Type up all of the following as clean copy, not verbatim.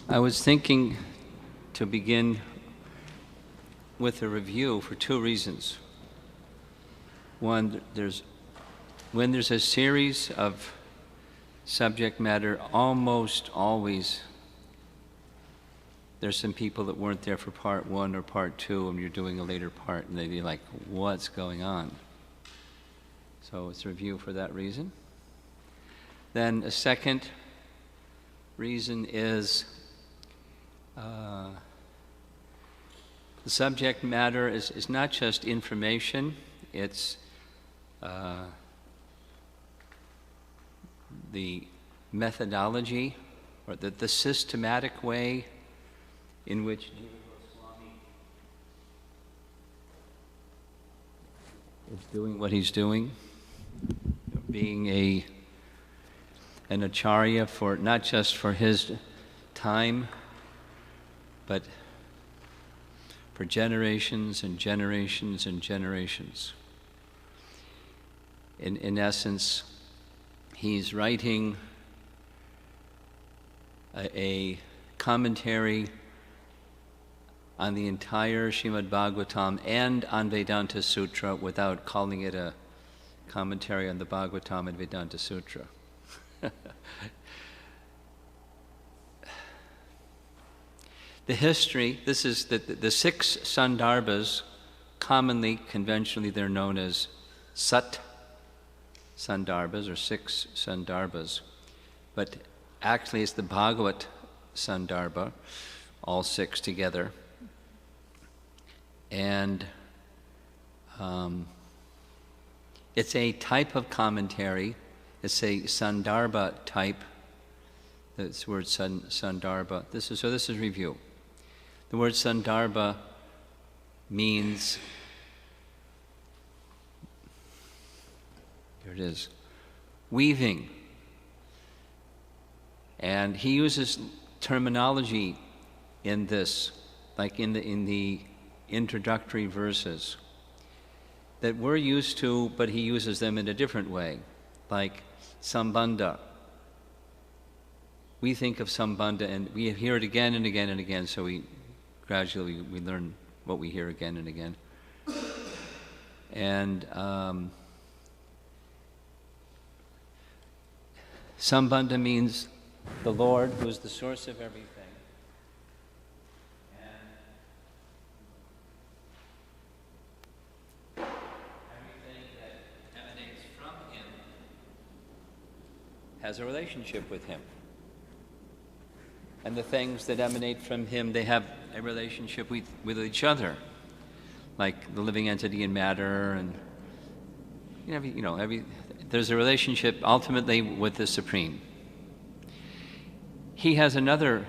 I was thinking to begin with a review for two reasons. One, when there's a series of subject matter, almost always there's some people that weren't there for part one or part two, and you're doing a later part, and they'd be like, what's going on? So it's a review for that reason. Then a second reason is the subject matter is not just information, it's the methodology or the systematic way in which Swami is doing what he's doing, being an acharya for not just for his time, but for generations and generations and generations. In essence, he's writing a commentary on the entire Srimad Bhagavatam and on Vedanta Sutra without calling it a commentary on the Bhagavatam and Vedanta Sutra. The history, this is the six Sandarbhas, commonly, conventionally, they're known as Sat Sandarbhas or six Sandarbhas, but actually it's the Bhagavat Sandarbha, all six together. And it's a type of commentary, it's a Sandarbha type, this word Sandarbha, this is review. The word Sandarbha means, here it is, weaving. And he uses terminology in this, like in the introductory verses, that we're used to, but he uses them in a different way, like sambandha. We think of sambandha and we hear it again and again and again, so we gradually learn what we hear again and again. And sambandha means the Lord, who is the source of everything. And everything that emanates from him has a relationship with him. And the things that emanate from him, they have a relationship with each other, like the living entity in matter, and there's a relationship ultimately with the Supreme. He has another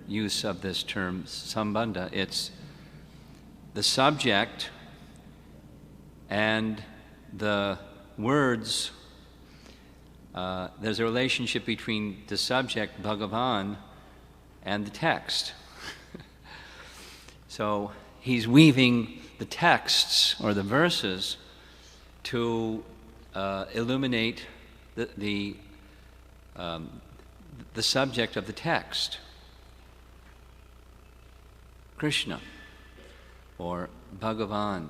use of this term, sambandha. It's the subject and the words. There's a relationship between the subject, Bhagavan, and the text. So he's weaving the texts or the verses to illuminate the subject of the text, Krishna or Bhagavan,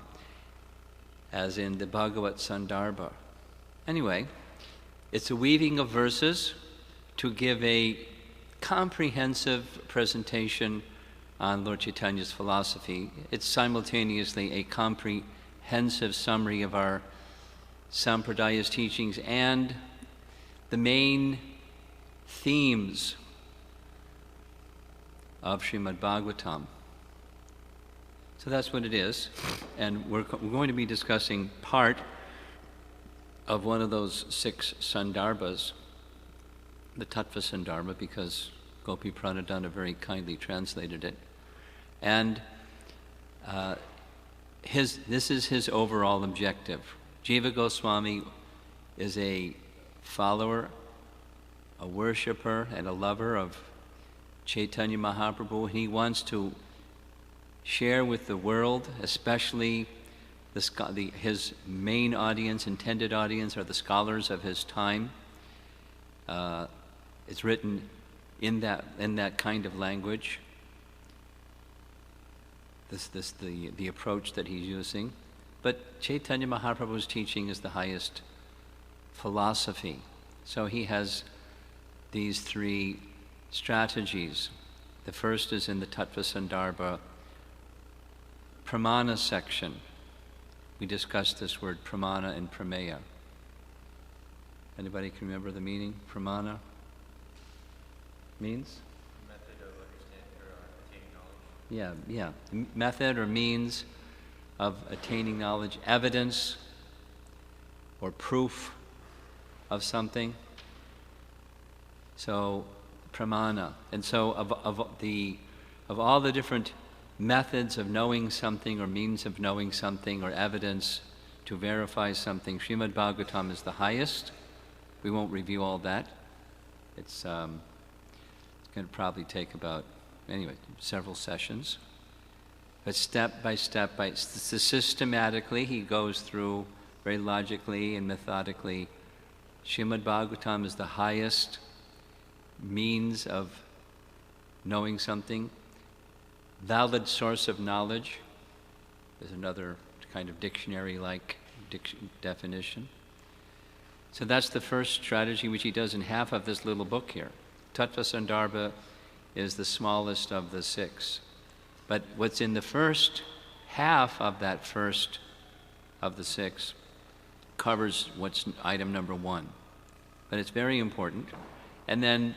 as in the Bhagavat Sandarbha. Anyway, it's a weaving of verses to give a comprehensive presentation on Lord Chaitanya's philosophy. It's simultaneously a comprehensive summary of our Sampradaya's teachings and the main themes of Srimad Bhagavatam. So that's what it is, and we're going to be discussing part of one of those six Sandarbhas, the Tattva Sandarbha, because Gopi Pranadana very kindly translated it. And this is his overall objective. Jiva Goswami is a follower, a worshipper, and a lover of Chaitanya Mahaprabhu. He wants to share with the world, especially his main audience, intended audience, are the scholars of his time. It's written in that kind of language. The approach that he's using. But Chaitanya Mahaprabhu's teaching is the highest philosophy. So he has these three strategies. The first is in the Tattva Sandarbha Pramana section. We discussed this word pramana and prameya. Anybody can remember the meaning? Pramana means? Method of understanding or attaining knowledge. Yeah. Method or means of attaining knowledge, evidence or proof of something. So, pramana. And so of all the different methods of knowing something or means of knowing something or evidence to verify something, Srimad Bhagavatam is the highest. We won't review all that. It's going to probably take about, several sessions. But step by step, systematically, he goes through very logically and methodically. Srimad Bhagavatam is the highest means of knowing something. Valid source of knowledge is another kind of dictionary-like definition. So that's the first strategy, which he does in half of this little book here. Tattva Sandarbha is the smallest of the six. But what's in the first half of that first of the six covers what's item number 1. But it's very important. And then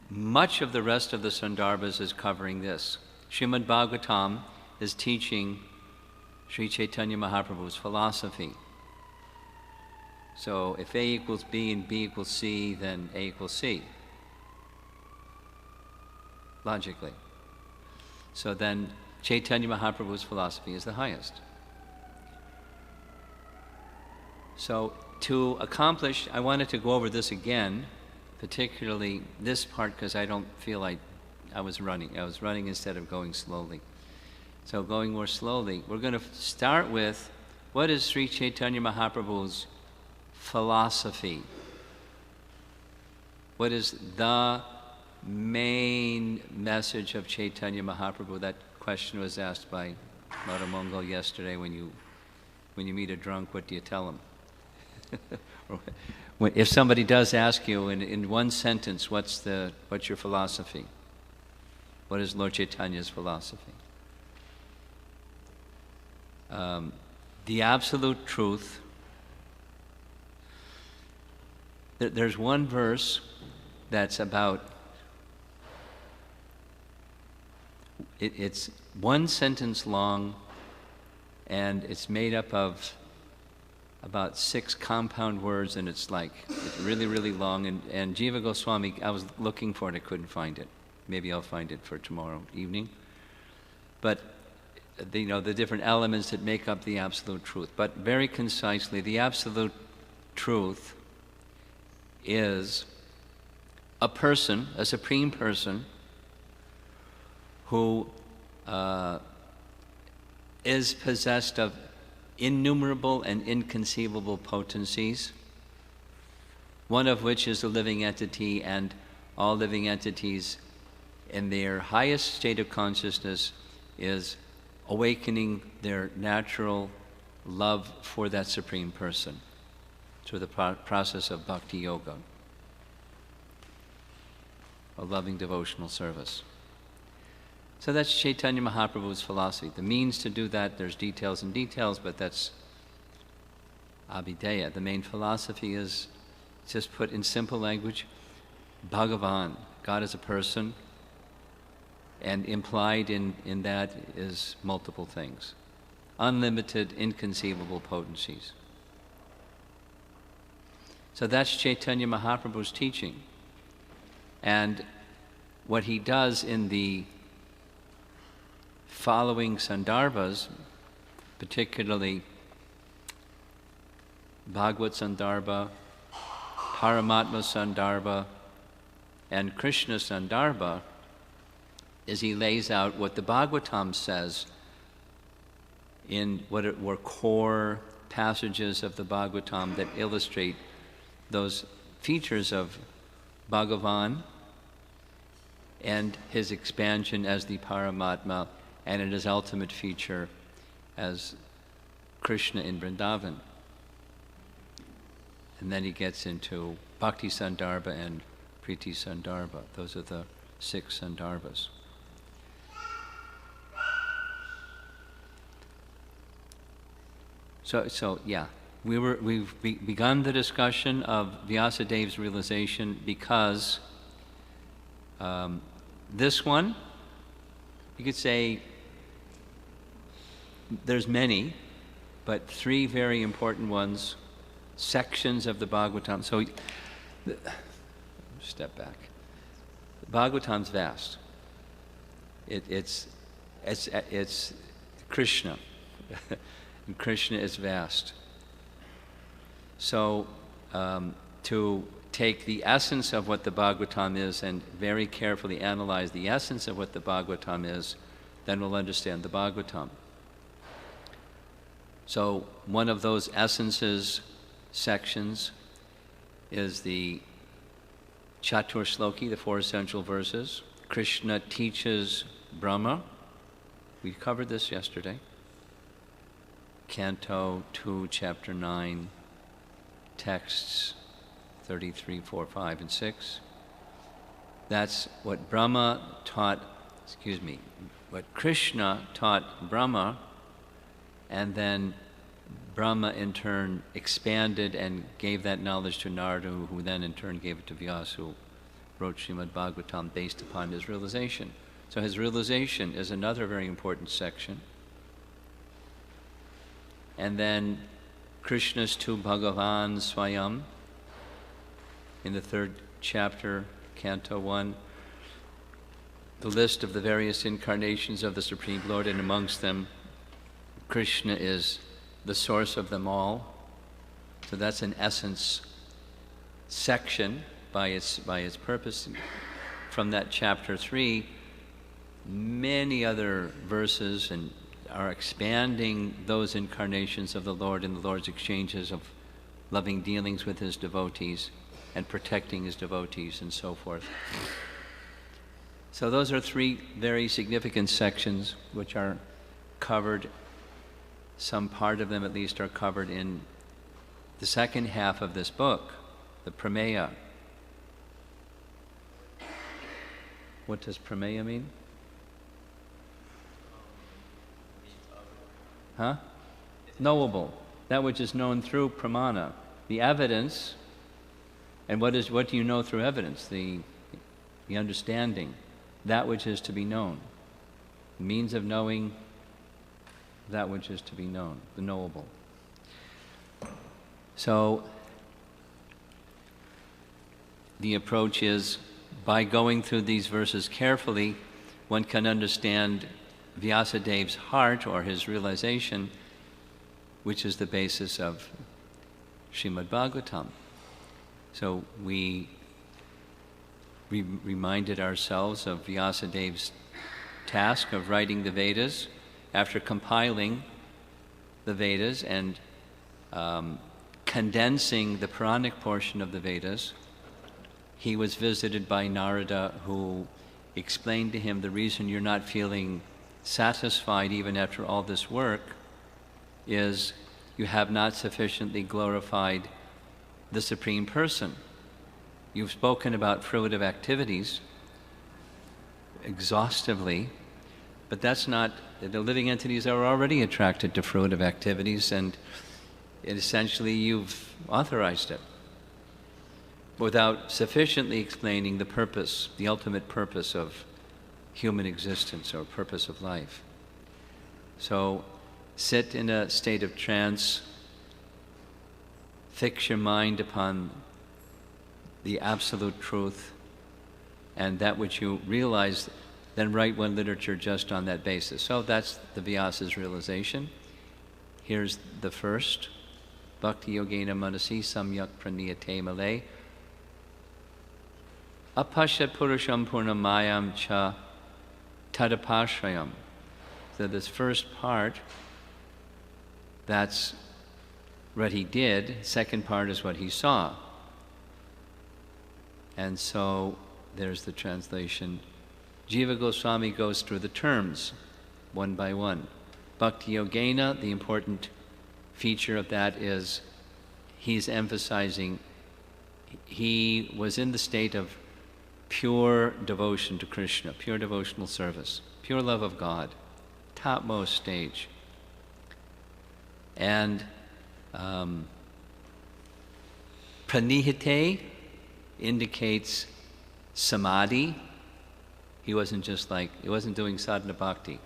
much of the rest of the Sandarbhas is covering this. Srimad Bhagavatam is teaching Sri Chaitanya Mahaprabhu's philosophy. So if A equals B and B equals C, then A equals C. Logically. So then Chaitanya Mahaprabhu's philosophy is the highest. So to accomplish, I wanted to go over this again, particularly this part, because I don't feel like I was running. I was running instead of going slowly. So going more slowly, we're going to start with what is Sri Chaitanya Mahaprabhu's philosophy? What is the main message of Chaitanya Mahaprabhu? That question was asked by Madhamongal yesterday. When you meet a drunk, what do you tell him? If somebody does ask you in one sentence, what's your philosophy? What is Lord Chaitanya's philosophy? The absolute truth. There's one verse that's about, it's one sentence long, and it's made up of about 6 compound words, and it's really, really long. And Jiva Goswami, I was looking for it, I couldn't find it. Maybe I'll find it for tomorrow evening. But the different elements that make up the absolute truth. But very concisely, the absolute truth is a person, a supreme person, who is possessed of innumerable and inconceivable potencies, one of which is a living entity, and all living entities in their highest state of consciousness is awakening their natural love for that supreme person through the process of bhakti yoga, a loving devotional service. So that's Chaitanya Mahaprabhu's philosophy. The means to do that, there's details and details, but that's Abhideya. The main philosophy is, just put in simple language, Bhagavan. God is a person, and implied in that is multiple things. Unlimited, inconceivable potencies. So that's Chaitanya Mahaprabhu's teaching. And what he does in the following Sandarbhas, particularly Bhagavad Sandarbha, Paramatma Sandarbha, and Krishna Sandarbha, is he lays out what the Bhagavatam says in what were core passages of the Bhagavatam that illustrate those features of Bhagavan and his expansion as the Paramatma, and in his ultimate feature as Krishna in Vrindavan. And then he gets into Bhakti Sandarbha and Priti Sandarbha. Those are the 6 Sandarbhas. So yeah, we've begun the discussion of Vyasadev's realization because this one, you could say, there's many, but 3 very important ones, sections of the Bhagavatam. So, step back. The Bhagavatam's vast. It's Krishna. And Krishna is vast. So, to take the essence of what the Bhagavatam is and very carefully analyze the essence of what the Bhagavatam is, then we'll understand the Bhagavatam. So, one of those essences, sections, is the Chatur Shloki, the 4 essential verses. Krishna teaches Brahma. We covered this yesterday. Canto 2, Chapter 9, texts 33, 4, 5, and 6. That's what Brahma taught, what Krishna taught Brahma, and then Brahma in turn expanded and gave that knowledge to Narada, who then in turn gave it to Vyasa, who wrote Srimad Bhagavatam based upon his realization. So his realization is another very important section. And then Krishna's to Bhagavan Swayam in the 3rd chapter, Canto 1, the list of the various incarnations of the Supreme Lord, and amongst them, Krishna is the source of them all. So that's an essence section by its purpose. From that chapter 3, many other verses and are expanding those incarnations of the Lord and the Lord's exchanges of loving dealings with his devotees and protecting his devotees and so forth. So those are 3 very significant sections which are covered, some part of them at least are covered in the second half of this book, the Prameya. What does Prameya mean? Huh? Knowable. That which is known through pramana. The evidence, and what do you know through evidence? The understanding. That which is to be known. The means of knowing that which is to be known. The knowable. So, the approach is, by going through these verses carefully, one can understand Vyasadev's heart, or his realization, which is the basis of Srimad Bhagavatam. So we reminded ourselves of Vyasadev's task of writing the Vedas. After compiling the Vedas and condensing the Puranic portion of the Vedas, he was visited by Narada, who explained to him the reason you're not feeling satisfied even after all this work is you have not sufficiently glorified the Supreme Person. You've spoken about fruitive activities exhaustively, but that's not, the living entities are already attracted to fruitive activities, and essentially you've authorized it without sufficiently explaining the purpose, the ultimate purpose of human existence or purpose of life. So sit in a state of trance, fix your mind upon the absolute truth and that which you realize, then write one literature just on that basis. So that's the Vyasa's realization. Here's the first. Bhakti yogena manasi samyak praniyate male apashat purusham purnamayam cha tadapashrayam. So this first part, that's what he did. Second part is what he saw. And so there's the translation. Jiva Goswami goes through the terms one by one. Bhakti Yogena, the important feature of that is he's emphasizing he was in the state of pure devotion to Krishna, pure devotional service, pure love of God, topmost stage. And pranihite indicates samadhi. He wasn't doing sadhana bhakti.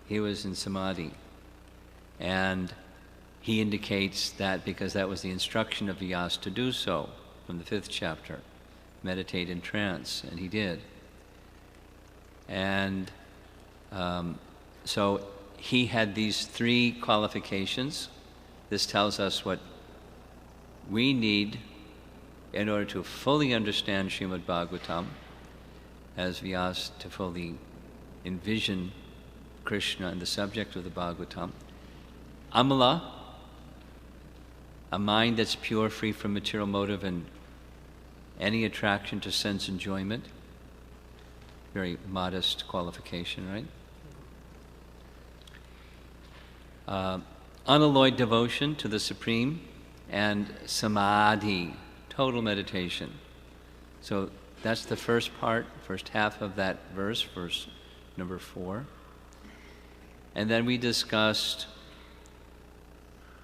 He was in samadhi. And he indicates that because that was the instruction of Vyasa to do so from the 5th chapter, meditate in trance, and he did. And so he had these 3 qualifications. This tells us what we need in order to fully understand Srimad Bhagavatam, as Vyasa to fully envision Krishna and the subject of the Bhagavatam. Amala, a mind that's pure, free from material motive and any attraction to sense enjoyment. Very modest qualification, right? Unalloyed devotion to the Supreme, and samadhi, total meditation. So that's the first part, first half of that verse, verse number 4. And then we discussed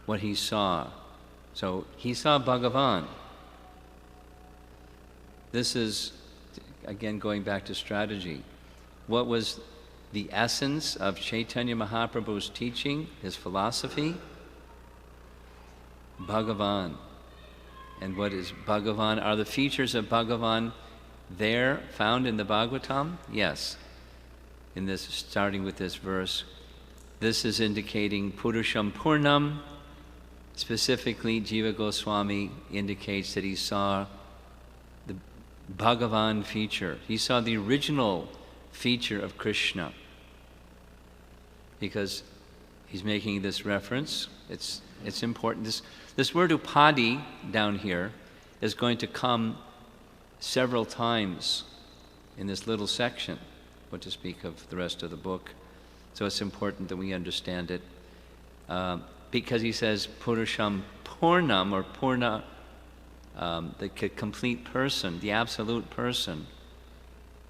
what he saw. So he saw Bhagavan. This is, again, going back to strategy. What was the essence of Chaitanya Mahaprabhu's teaching, his philosophy? Bhagavan. And what is Bhagavan? Are the features of Bhagavan there found in the Bhagavatam? Yes. In this, starting with this verse, this is indicating Purusham Purnam. Specifically, Jiva Goswami indicates that he saw the Bhagavan feature. He saw the original feature of Krishna. Because he's making this reference, it's important. This word upadi down here is going to come several times in this little section, what to speak of the rest of the book. So it's important that we understand it. Because he says Purusham Purnam, or Purna, the complete person, the absolute person.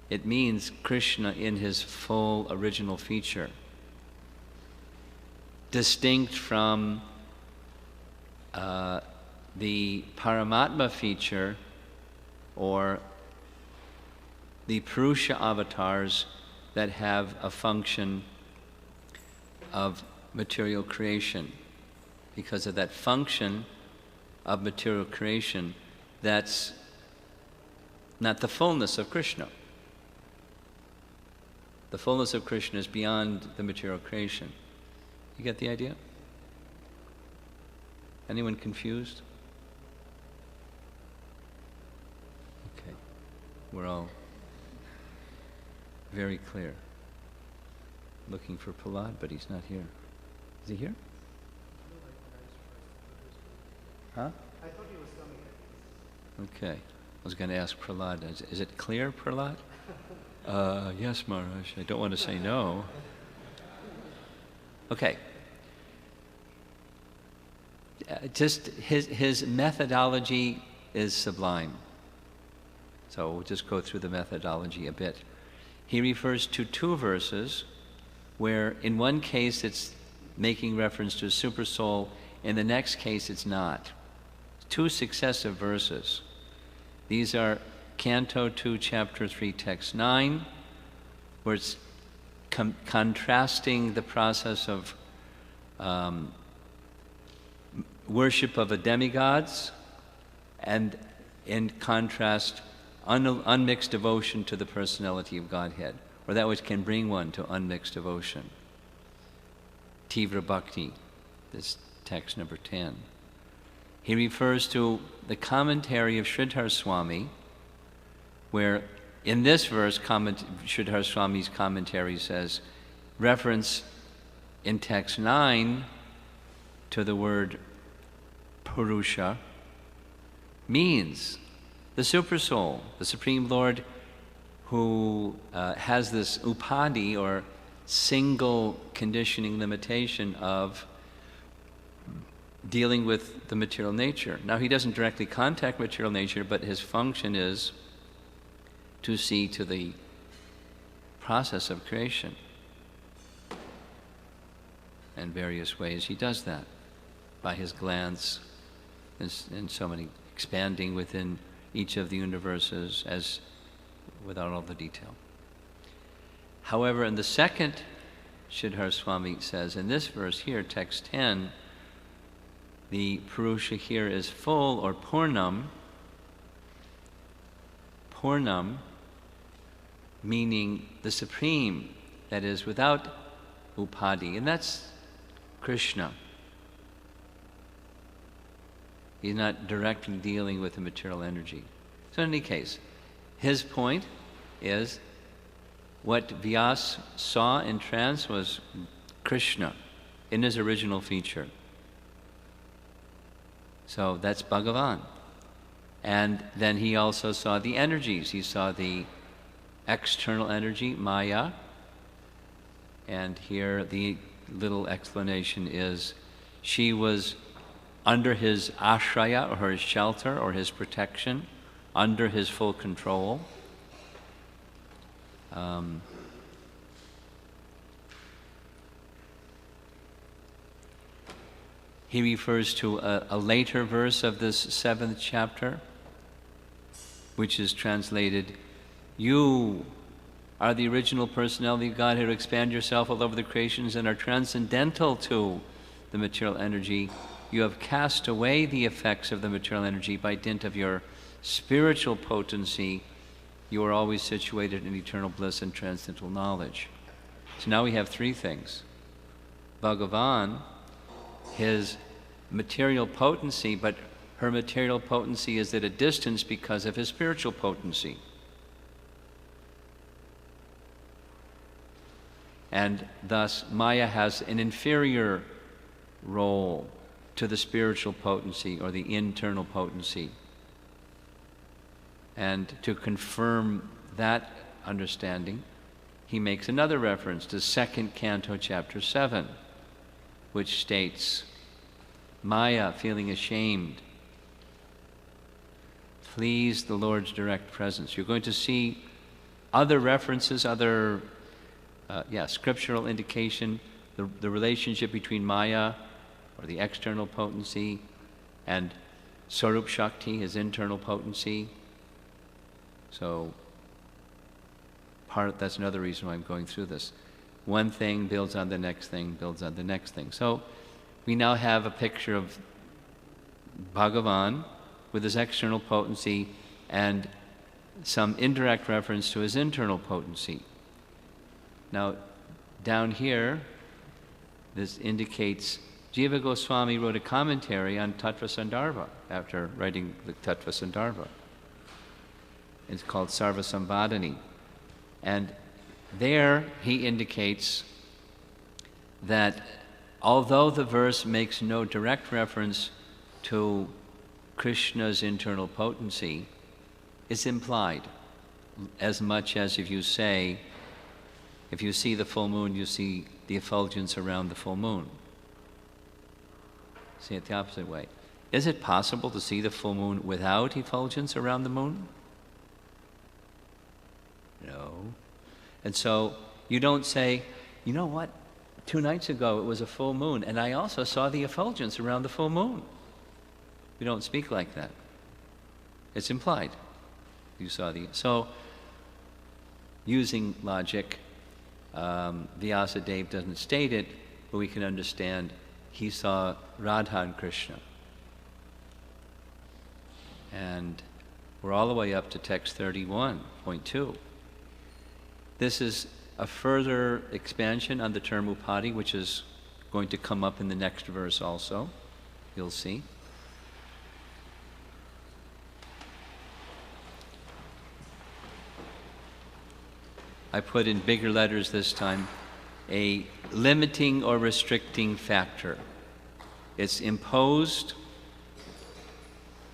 It means Krishna in his full original feature. Distinct from the Paramatma feature, or the Purusha avatars that have a function of material creation. Because of that function of material creation, that's not the fullness of Krishna. The fullness of Krishna is beyond the material creation. You get the idea? Anyone confused? Okay. We're all very clear. Looking for Prahlad, but he's not here. Is he here? Huh? I thought he was coming. Okay. I was going to ask Prahlad, is it clear, Prahlad? Yes, Maharaj. I don't want to say no. Okay. Just his methodology is sublime. So we'll just go through the methodology a bit. He refers to 2 verses where in one case it's making reference to a super soul, in the next case it's not. 2 successive verses. These are Canto 2, Chapter 3, Text 9, where it's contrasting the process of worship of the demigods, and in contrast, unmixed devotion to the personality of Godhead, or that which can bring one to unmixed devotion. Tivra Bhakti, this text number 10. He refers to the commentary of Sridhar Swami, where in this verse, Sridhar Swami's commentary says, reference in text 9 to the word Purusha means the Supersoul, the Supreme Lord, who has this upadi, or single conditioning limitation of dealing with the material nature. Now, he doesn't directly contact material nature, but his function is to see to the process of creation. In various ways he does that, by his glance, and so many expanding within each of the universes, as without all the detail. However, in the second, Sridhar Swami says, in this verse here, text 10, the Purusha here is full, or Purnam. Purnam meaning the supreme, that is without upadi, and that's Krishna. He's not directly dealing with the material energy. So in any case, his point is what Vyas saw in trance was Krishna in his original feature. So that's Bhagavan. And then he also saw the energies. He saw the external energy, Maya. And here the little explanation is she was under his ashraya, or his shelter, or his protection, under his full control. He refers to a later verse of this 7th chapter, which is translated, "You are the original personality of God who expand yourself all over the creations and are transcendental to the material energy. You have cast away the effects of the material energy by dint of your spiritual potency. You are always situated in eternal bliss and transcendental knowledge." So now we have three things. Bhagavan, his material potency, but her material potency is at a distance because of his spiritual potency. And thus Maya has an inferior role to the spiritual potency, or the internal potency. And to confirm that understanding, he makes another reference to 2nd Canto, Chapter 7, which states, Maya, feeling ashamed, flees the Lord's direct presence. You're going to see other references, other scriptural indication, the relationship between Maya, or the external potency, and Sarup Shakti, his internal potency. So that's another reason why I'm going through this. One thing builds on the next thing, builds on the next thing. So we now have a picture of Bhagavan with his external potency and some indirect reference to his internal potency. Now, down here, this indicates Jiva Goswami wrote a commentary on Tattva Sandarbha after writing the Tattva Sandarbha. It's called Sarva Sambhadani. And there he indicates that although the verse makes no direct reference to Krishna's internal potency, it's implied, as much as if you say, if you see the full moon, you see the effulgence around the full moon. See it the opposite way. Is it possible to see the full moon without effulgence around the moon? No. And so you don't say, you know what, 2 nights ago it was a full moon and I also saw the effulgence around the full moon. We don't speak like that. It's implied. You saw so using logic, Vyasadeva doesn't state it, but we can understand he saw Radha and Krishna. And we're all the way up to text 31.2. This is a further expansion on the term upadi, which is going to come up in the next verse also. You'll see. I put in bigger letters this time, a limiting or restricting factor. It's imposed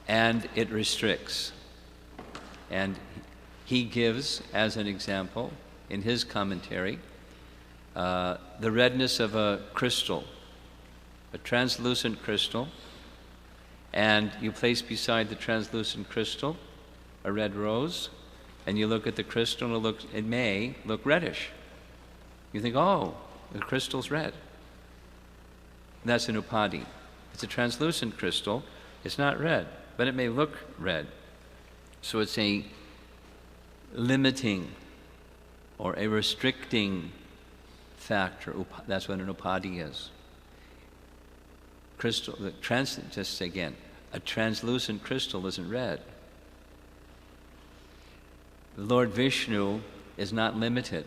and it restricts. And he gives as an example in his commentary the redness of a crystal, a translucent crystal, and you place beside the translucent crystal a red rose, and you look at the crystal and it may look reddish. You think, oh, the crystal's red. That's an upadi. It's a translucent crystal. It's not red, but it may look red. So it's a limiting or a restricting factor. That's what an upadi is. Crystal, just again, a translucent crystal isn't red. Lord Vishnu is not limited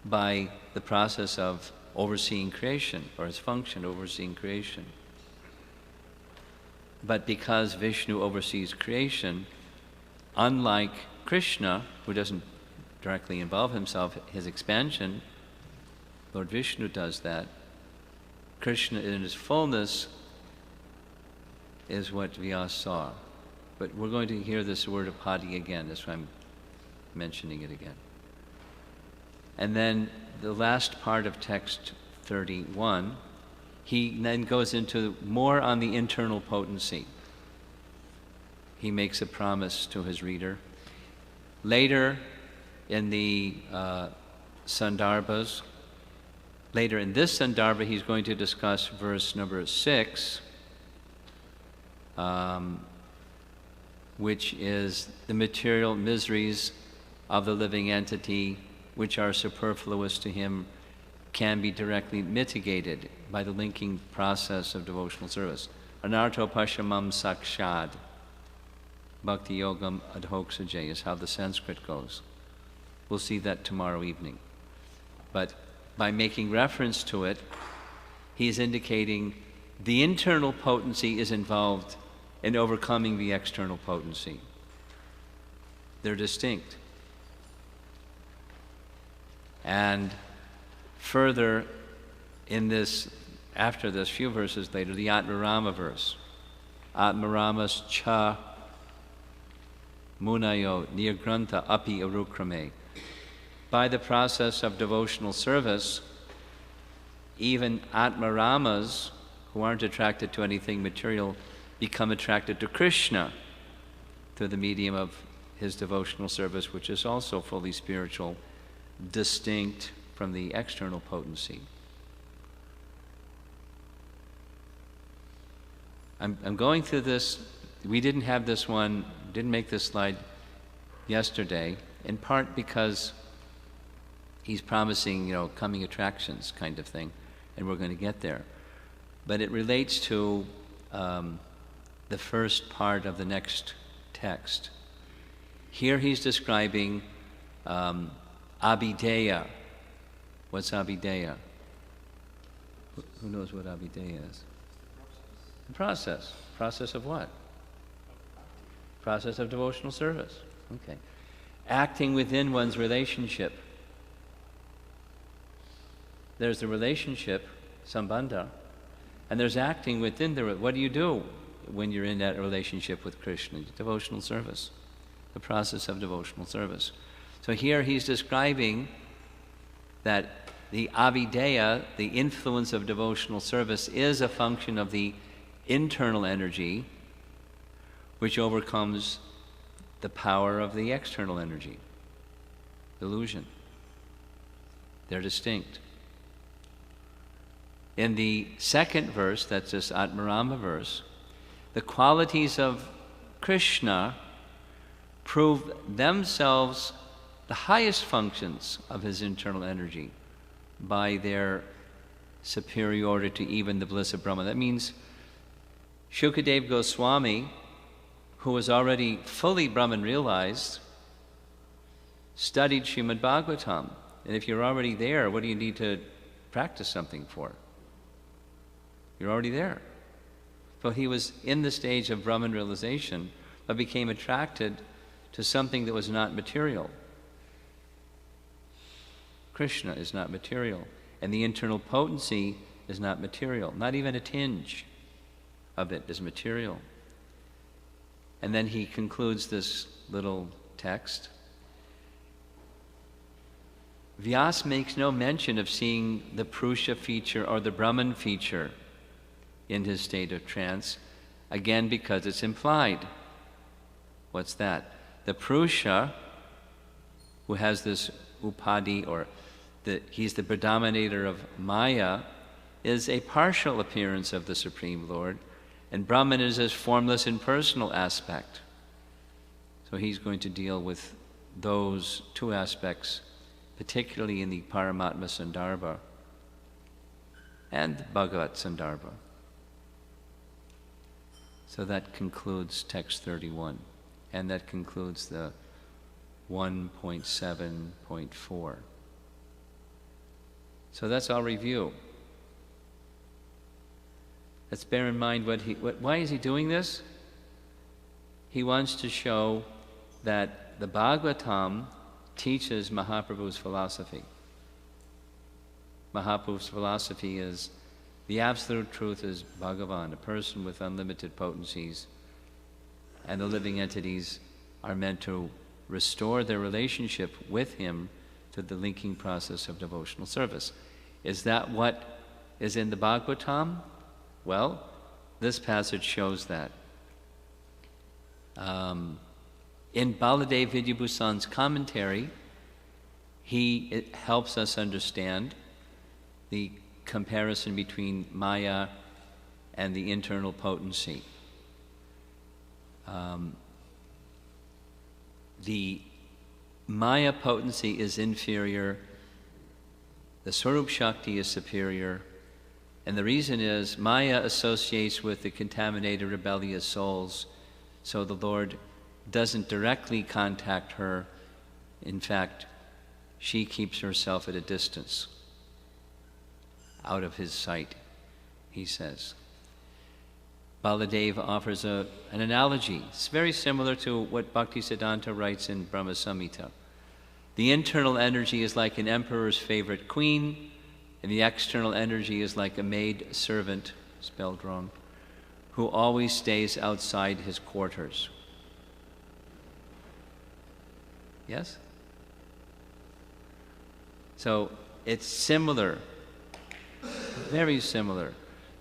by the process of overseeing creation, or his function overseeing creation. But because Vishnu oversees creation, unlike Krishna, who doesn't directly involve himself, his expansion, Lord Vishnu does that. Krishna in his fullness is what Vyasa saw. But we're going to hear this word upadi again, that's why I'm mentioning it again. And then the last part of text 31, he then goes into more on the internal potency. He makes a promise to his reader. Later in the Sandarbhas, later in this Sandarbha, he's going to discuss verse number 6, which is the material miseries of the living entity, which are superfluous to him, can be directly mitigated by the linking process of devotional service. Anarto pashamam sakshad, bhakti yogam adhoksajay is how the Sanskrit goes. We'll see that tomorrow evening. But by making reference to it, he's indicating the internal potency is involved in overcoming the external potency. They're distinct. And further in this, after this, few verses later, the Atmarama verse. Atmaramas cha munayo nirgrantha api arukrame. By the process of devotional service, even Atmaramas, who aren't attracted to anything material, become attracted to Krishna through the medium of his devotional service, which is also fully spiritual, distinct from the external potency. I'm going through this. We didn't have this one, didn't make this slide yesterday, in part because he's promising, coming attractions kind of thing, and we're going to get there. But it relates to the first part of the next text. Here he's describing Abhideya. What's Abhideya? Who knows what Abhideya is? The process. Process of what? Process of devotional service. Okay. Acting within one's relationship. There's the relationship, sambandha, and there's acting within the... What do you do when you're in that relationship with Krishna? Devotional service. The process of devotional service. So here he's describing that the Abhideya, the influence of devotional service, is a function of the internal energy which overcomes the power of the external energy, delusion. They're distinct. In the second verse, that's this Atmarama verse, the qualities of Krishna prove themselves the highest functions of his internal energy by their superiority to even the bliss of Brahma. That means Shukadeva Goswami, who was already fully Brahman realized, studied Srimad Bhagavatam. And if you're already there, what do you need to practice something for? You're already there. So he was in the stage of Brahman realization, but became attracted to something that was not material. Krishna is not material, and the internal potency is not material. Not even a tinge of it is material. And then he concludes this little text. Vyas makes no mention of seeing the Purusha feature or the Brahman feature in his state of trance, again because it's implied. What's that? The Purusha, who has this upadi, or he's the predominator of Maya, is a partial appearance of the Supreme Lord, and Brahman is his formless impersonal aspect. So he's going to deal with those two aspects, particularly in the Paramatma Sandarbha and Bhagavat Sandarbha. So that concludes text 31, and that concludes the 1.7.4. So that's our review. Let's bear in mind why is he doing this? He wants to show that the Bhagavatam teaches Mahaprabhu's philosophy. Mahaprabhu's philosophy is the absolute truth is Bhagavan, a person with unlimited potencies, and the living entities are meant to restore their relationship with him through the linking process of devotional service. Is that what is in the Bhagavatam? Well, this passage shows that. In Baladev Vidyabhusan's commentary, it helps us understand the comparison between Maya and the internal potency. The Maya potency is inferior, the Swarup Shakti is superior, and the reason is Maya associates with the contaminated rebellious souls, so the Lord doesn't directly contact her. In fact, she keeps herself at a distance, out of his sight, he says. Baladev offers an analogy. It's very similar to what Bhaktisiddhanta writes in Brahma Samhita. The internal energy is like an emperor's favorite queen, and the external energy is like a maid servant, spelled wrong, who always stays outside his quarters. Yes? So it's similar, very similar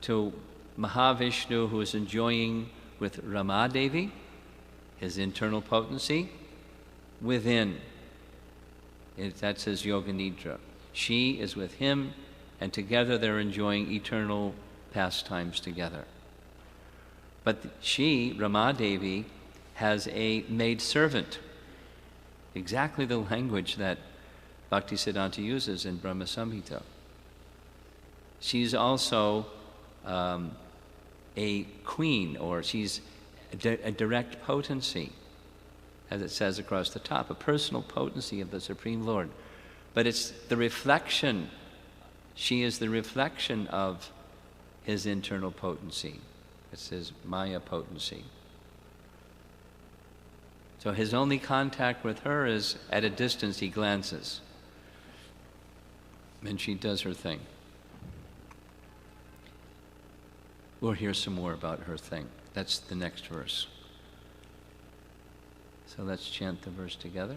to Mahavishnu, who is enjoying with Ramadevi, his internal potency, within. That's his Yoga Nidra. She is with him, and together they're enjoying eternal pastimes together. But she, Ramadevi, has a maidservant, exactly the language that Bhaktisiddhanta uses in Brahma Samhita. She's also a queen, or she's a direct potency, as it says across the top, a personal potency of the Supreme Lord. But it's the reflection, she is the reflection of his internal potency. It's his Maya potency. So his only contact with her is at a distance. He glances, and she does her thing. We'll hear some more about her thing. That's the next verse. So let's chant the verse together.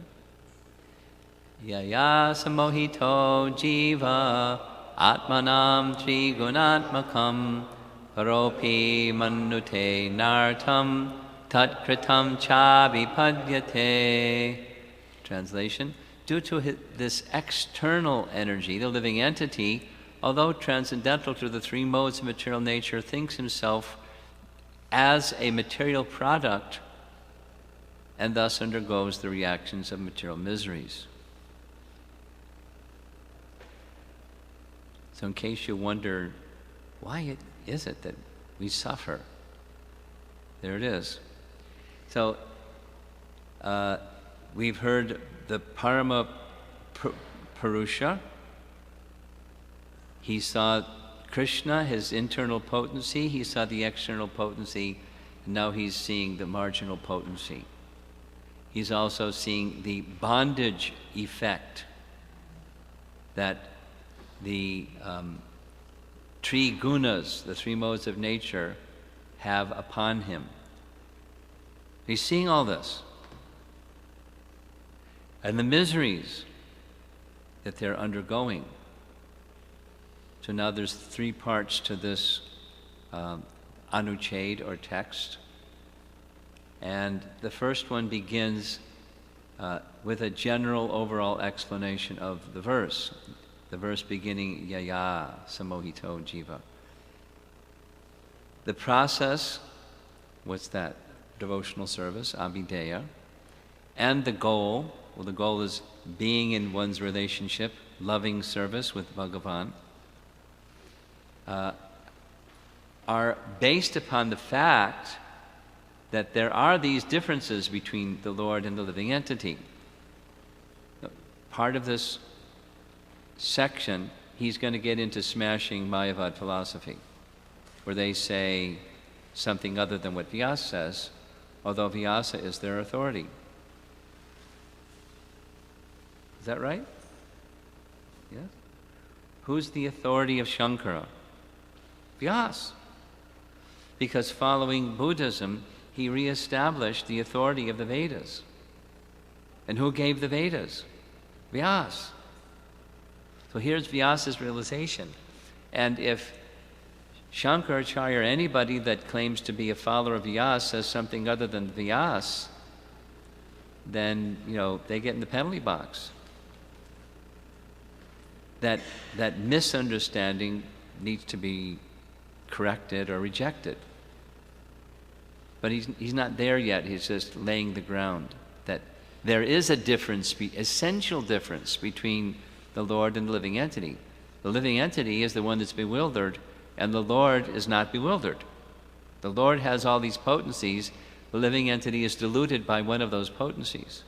Yaya samohito jiva atmanam trigunatmakam paropi manute nartam tatkritam chavipadyate. Translation: due to this external energy, the living entity, although transcendental to the three modes of material nature, thinks himself as a material product and thus undergoes the reactions of material miseries. So in case you wonder, why is it that we suffer? There it is. So we've heard the Parama Purusha. He saw Krishna, his internal potency. He saw the external potency. And now he's seeing the marginal potency. He's also seeing the bondage effect that the three gunas, the three modes of nature, have upon him. He's seeing all this. And the miseries that they're undergoing. So now there's 3 parts to this anucheda or text. And the first one begins with a general overall explanation of the verse. The verse beginning, Yaya Samohito Jiva. The process, what's that? Devotional service, abhideya. And the goal, well, the goal is being in one's relationship, loving service with Bhagavan, are based upon the fact that there are these differences between the Lord and the living entity. Part of this section, he's going to get into smashing Mayavad philosophy, where they say something other than what Vyasa says, although Vyasa is their authority. Is that right? Yes? Who's the authority of Shankara? Vyasa. Because following Buddhism, he reestablished the authority of the Vedas. And who gave the Vedas? Vyasa. So here's Vyasa's realization. And if Shankaracharya or anybody that claims to be a follower of Vyasa says something other than Vyasa, then, they get in the penalty box. That misunderstanding needs to be corrected or rejected. But he's not there yet. He's just laying the ground that there is a difference, essential difference between the Lord and the living entity. The living entity is the one that's bewildered, and the Lord is not bewildered. The Lord has all these potencies. The living entity is deluded by one of those potencies.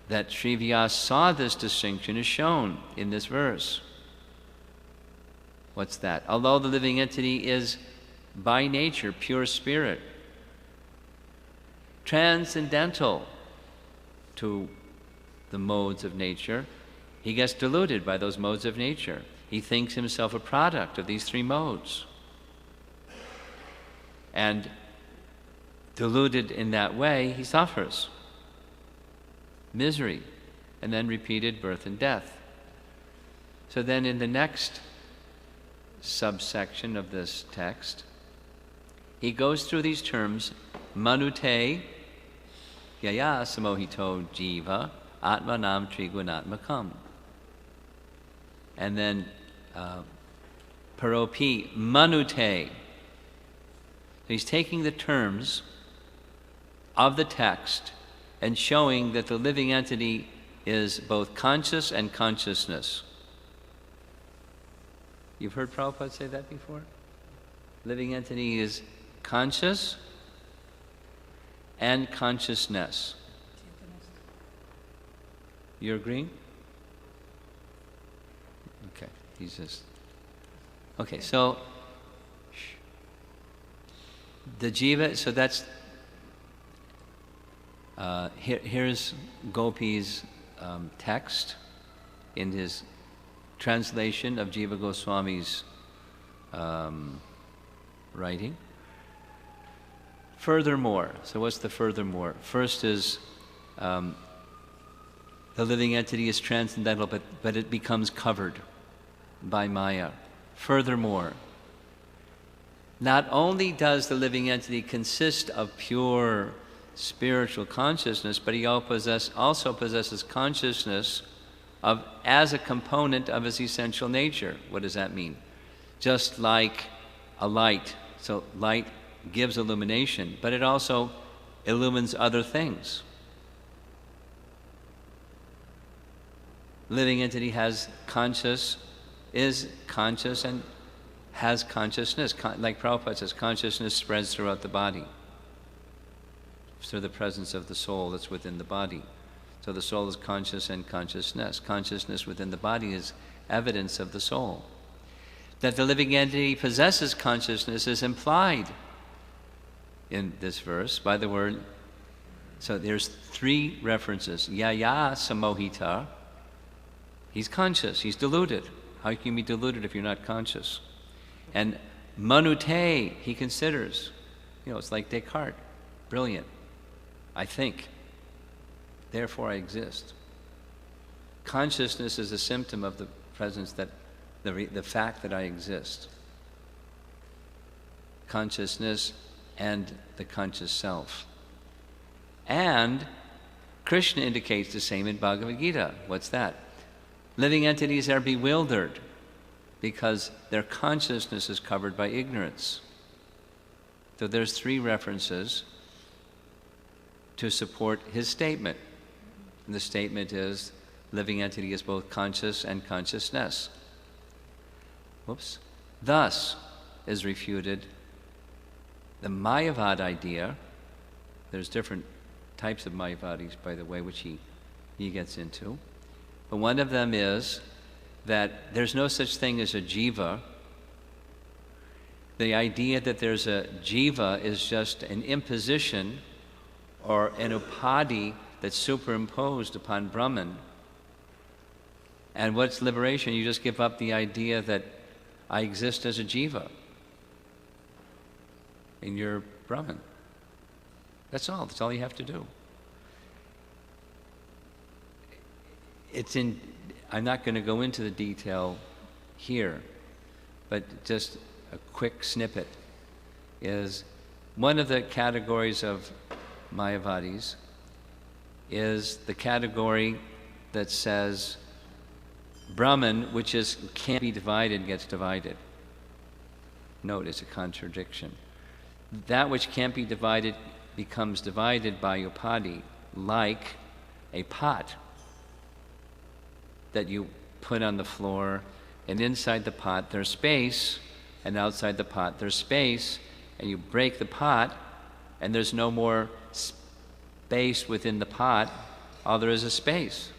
That Sri Vyasa saw this distinction is shown in this verse. What's that? Although the living entity is by nature pure spirit, transcendental to the modes of nature, he gets deluded by those modes of nature. He thinks himself a product of these 3 modes. And deluded in that way, he suffers misery, and then repeated birth and death. So then in the next subsection of this text, he goes through these terms, manute, yaya samohito jiva, atmanam trigunatmakam. And then paropi, manute. He's taking the terms of the text and showing that the living entity is both conscious and consciousness. You've heard Prabhupada say that before? Living entity is conscious and consciousness. You're agreeing? Okay, he's just... Okay, so... The jiva, so that's... here's Gopi's text in his translation of Jiva Goswami's writing. Furthermore, so what's the furthermore? First is the living entity is transcendental, but it becomes covered by Maya. Furthermore, not only does the living entity consist of pure spiritual consciousness, but he also possesses consciousness as a component of his essential nature. What does that mean? Just like a light. So light gives illumination, but it also illumines other things. Living entity is conscious and has consciousness. Like Prabhupada says, consciousness spreads throughout the body through the presence of the soul that's within the body. So the soul is conscious and consciousness. Consciousness within the body is evidence of the soul. That the living entity possesses consciousness is implied in this verse by the word. So there's 3 references. Yaya samohita. He's conscious. He's deluded. How can you be deluded if you're not conscious? And manute, he considers. it's like Descartes. Brilliant. I think. Therefore I exist. Consciousness is a symptom of the presence that, the fact that I exist. Consciousness and the conscious self. And Krishna indicates the same in Bhagavad Gita. What's that? Living entities are bewildered because their consciousness is covered by ignorance. So there's 3 references to support his statement. And the statement is, living entity is both conscious and consciousness. Whoops. Thus is refuted the Mayavad idea. There's different types of Mayavadis, by the way, which he gets into. But one of them is that there's no such thing as a jiva. The idea that there's a jiva is just an imposition or an upadhi that's superimposed upon Brahman. And what's liberation? You just give up the idea that I exist as a jiva and you're Brahman. That's all. That's all you have to do. I'm not going to go into the detail here, but just a quick snippet is one of the categories of Mayavadis is the category that says Brahman, which can't be divided, gets divided. Note, it's a contradiction. That which can't be divided becomes divided by upadhi, like a pot that you put on the floor, and inside the pot there's space, and outside the pot there's space, and you break the pot, and there's no more space within the pot. All there is space.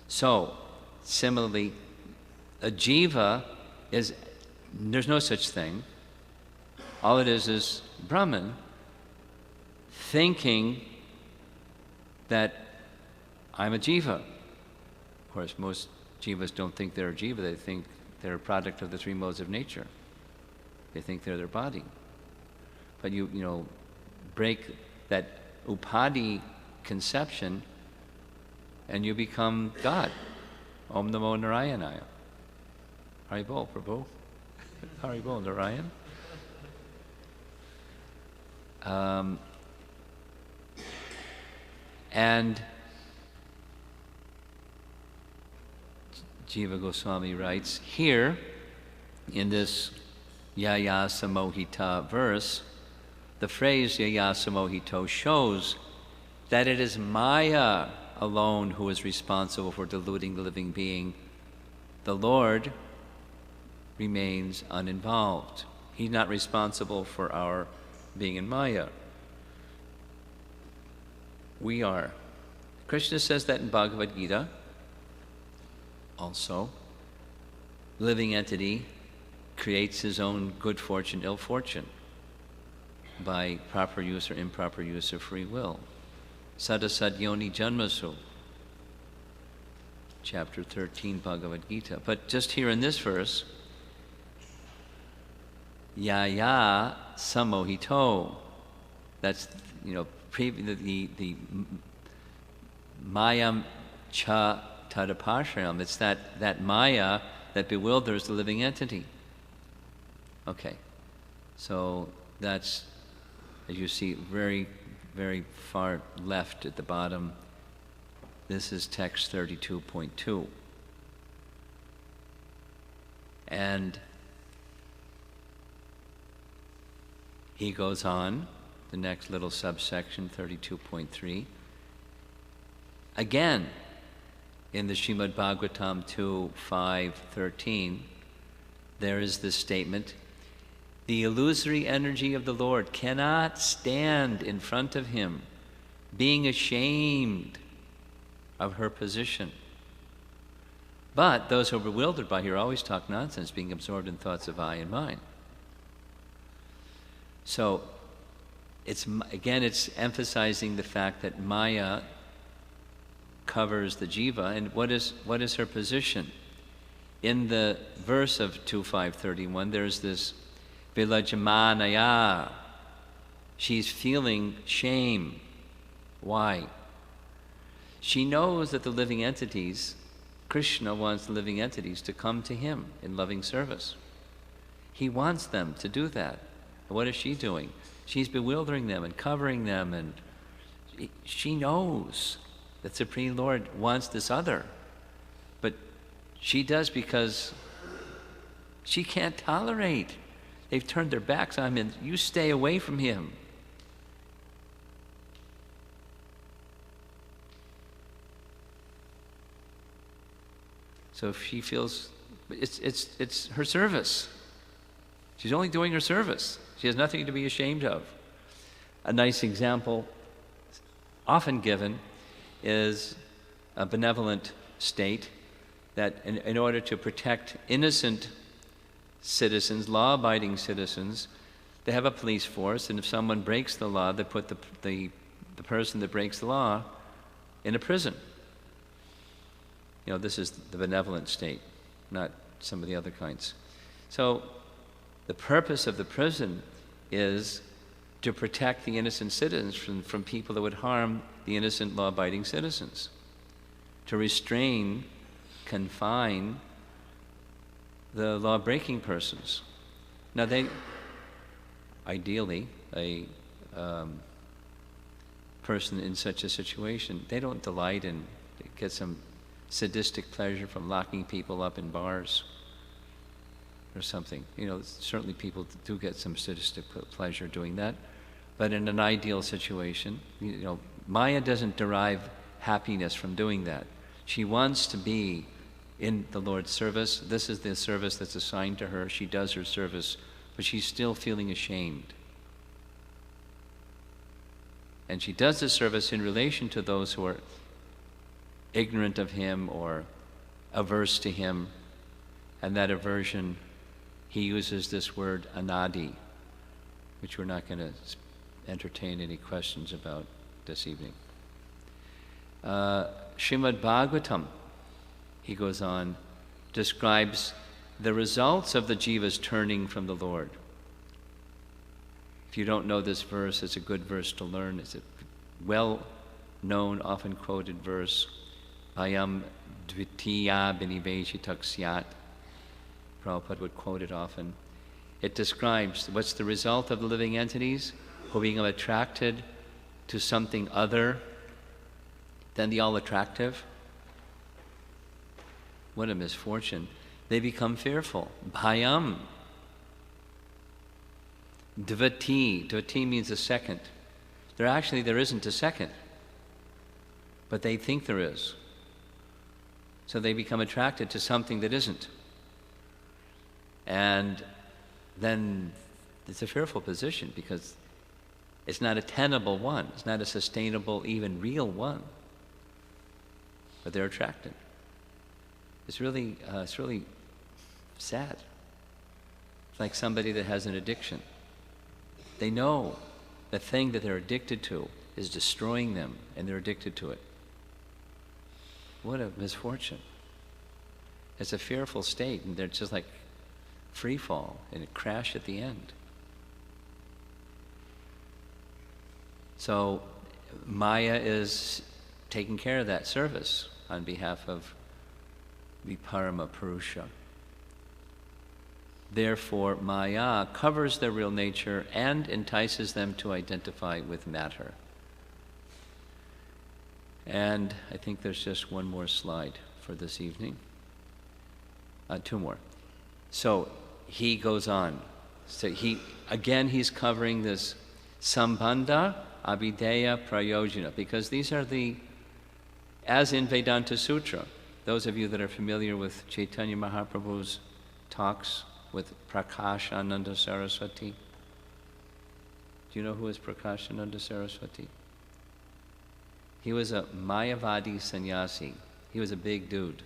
So, similarly, a jiva there's no such thing. All it is Brahman thinking that I'm a jiva. Of course, most jivas don't think they're a jiva. They think they're a product of the 3 modes of nature. They think they're their body. But you break that upadhi conception and you become God. Om Namo Narayanaya. Haribol, Prabhu. Haribol, Narayan. And Jiva Goswami writes here in this Yaya Samohita verse, the phrase Yaya Samohito shows that it is Maya alone who is responsible for deluding the living being. The Lord remains uninvolved. He's not responsible for our being in Maya. We are. Krishna says that in Bhagavad Gita. Also, living entity creates his own good fortune, ill fortune by proper use or improper use of free will. Sadasad yoni janmasu, chapter 13, Bhagavad Gita. But just here in this verse, yaya samohito, that's, the mayam cha tadapashrayam. It's that maya that bewilders the living entity. Okay, so that's, as you see, very, very far left at the bottom. This is text 32.2. And he goes on, the next little subsection, 32.3. Again, in the Srimad Bhagavatam 2:5-13, there is this statement, the illusory energy of the Lord cannot stand in front of him, being ashamed of her position. But those who are bewildered by her always talk nonsense, being absorbed in thoughts of I and mine. So, it's emphasizing the fact that Maya covers the jiva, and what is her position? In the verse of 2:5-31, there's this Vilajamanaya. She's feeling shame. Why? She knows that the living entities, Krishna wants the living entities to come to him in loving service. He wants them to do that. And what is she doing? She's bewildering them and covering them, and she knows that Supreme Lord wants this other. But she does because she can't tolerate. They've turned their backs on him, and you stay away from him. So she feels it's her service. She's only doing her service. She has nothing to be ashamed of. A nice example often given is a benevolent state that in order to protect innocent citizens, law-abiding citizens, they have a police force, and if someone breaks the law, they put the person that breaks the law in a prison. You know, this is the benevolent state, not some of the other kinds. So the purpose of the prison is to protect the innocent citizens from people that would harm the innocent law-abiding citizens, to restrain, confine the law-breaking persons. Now ideally, a person in such a situation, they don't delight in, get some sadistic pleasure from locking people up in bars or something. You know, certainly people do get some sadistic pleasure doing that, but in an ideal situation, you know, Maya doesn't derive happiness from doing that. She wants to be in the Lord's service. This is the service that's assigned to her. She does her service, but she's still feeling ashamed. And she does the service in relation to those who are ignorant of him or averse to him, and that aversion, he uses this word anadi, which we're not going to entertain any questions about this evening. Srimad Bhagavatam, he goes on, describes the results of the jivas turning from the Lord. If you don't know this verse, it's a good verse to learn. It's a well-known, often quoted verse. Ayam dvitiya biniveshitak syat. Prabhupada would quote it often. It describes what's the result of the living entities who become attracted to something other than the all-attractive. What a misfortune. They become fearful. Bhayam. Dvati. Dvati means a second. There isn't a second, but they think there is. So they become attracted to something that isn't. And then it's a fearful position because it's not a tenable one. It's not a sustainable, even real one. But they're attracted. It's really sad. It's like somebody that has an addiction. They know the thing that they're addicted to is destroying them, and they're addicted to it. What a misfortune. It's a fearful state, and they're just like free fall, and it crash at the end. So Maya is taking care of that service on behalf of the Parama Purusha. Therefore, Maya covers their real nature and entices them to identify with matter. And I think there's just one more slide for this evening. Two more. So he goes on. So he's covering this Sambandha, Abhideya, Prayojana, because these are as in Vedanta Sutra, those of you that are familiar with Chaitanya Mahaprabhu's talks with Prakashananda Saraswati. Do you know who is Prakashananda Saraswati? He was a Mayavadi sannyasi. He was a big dude.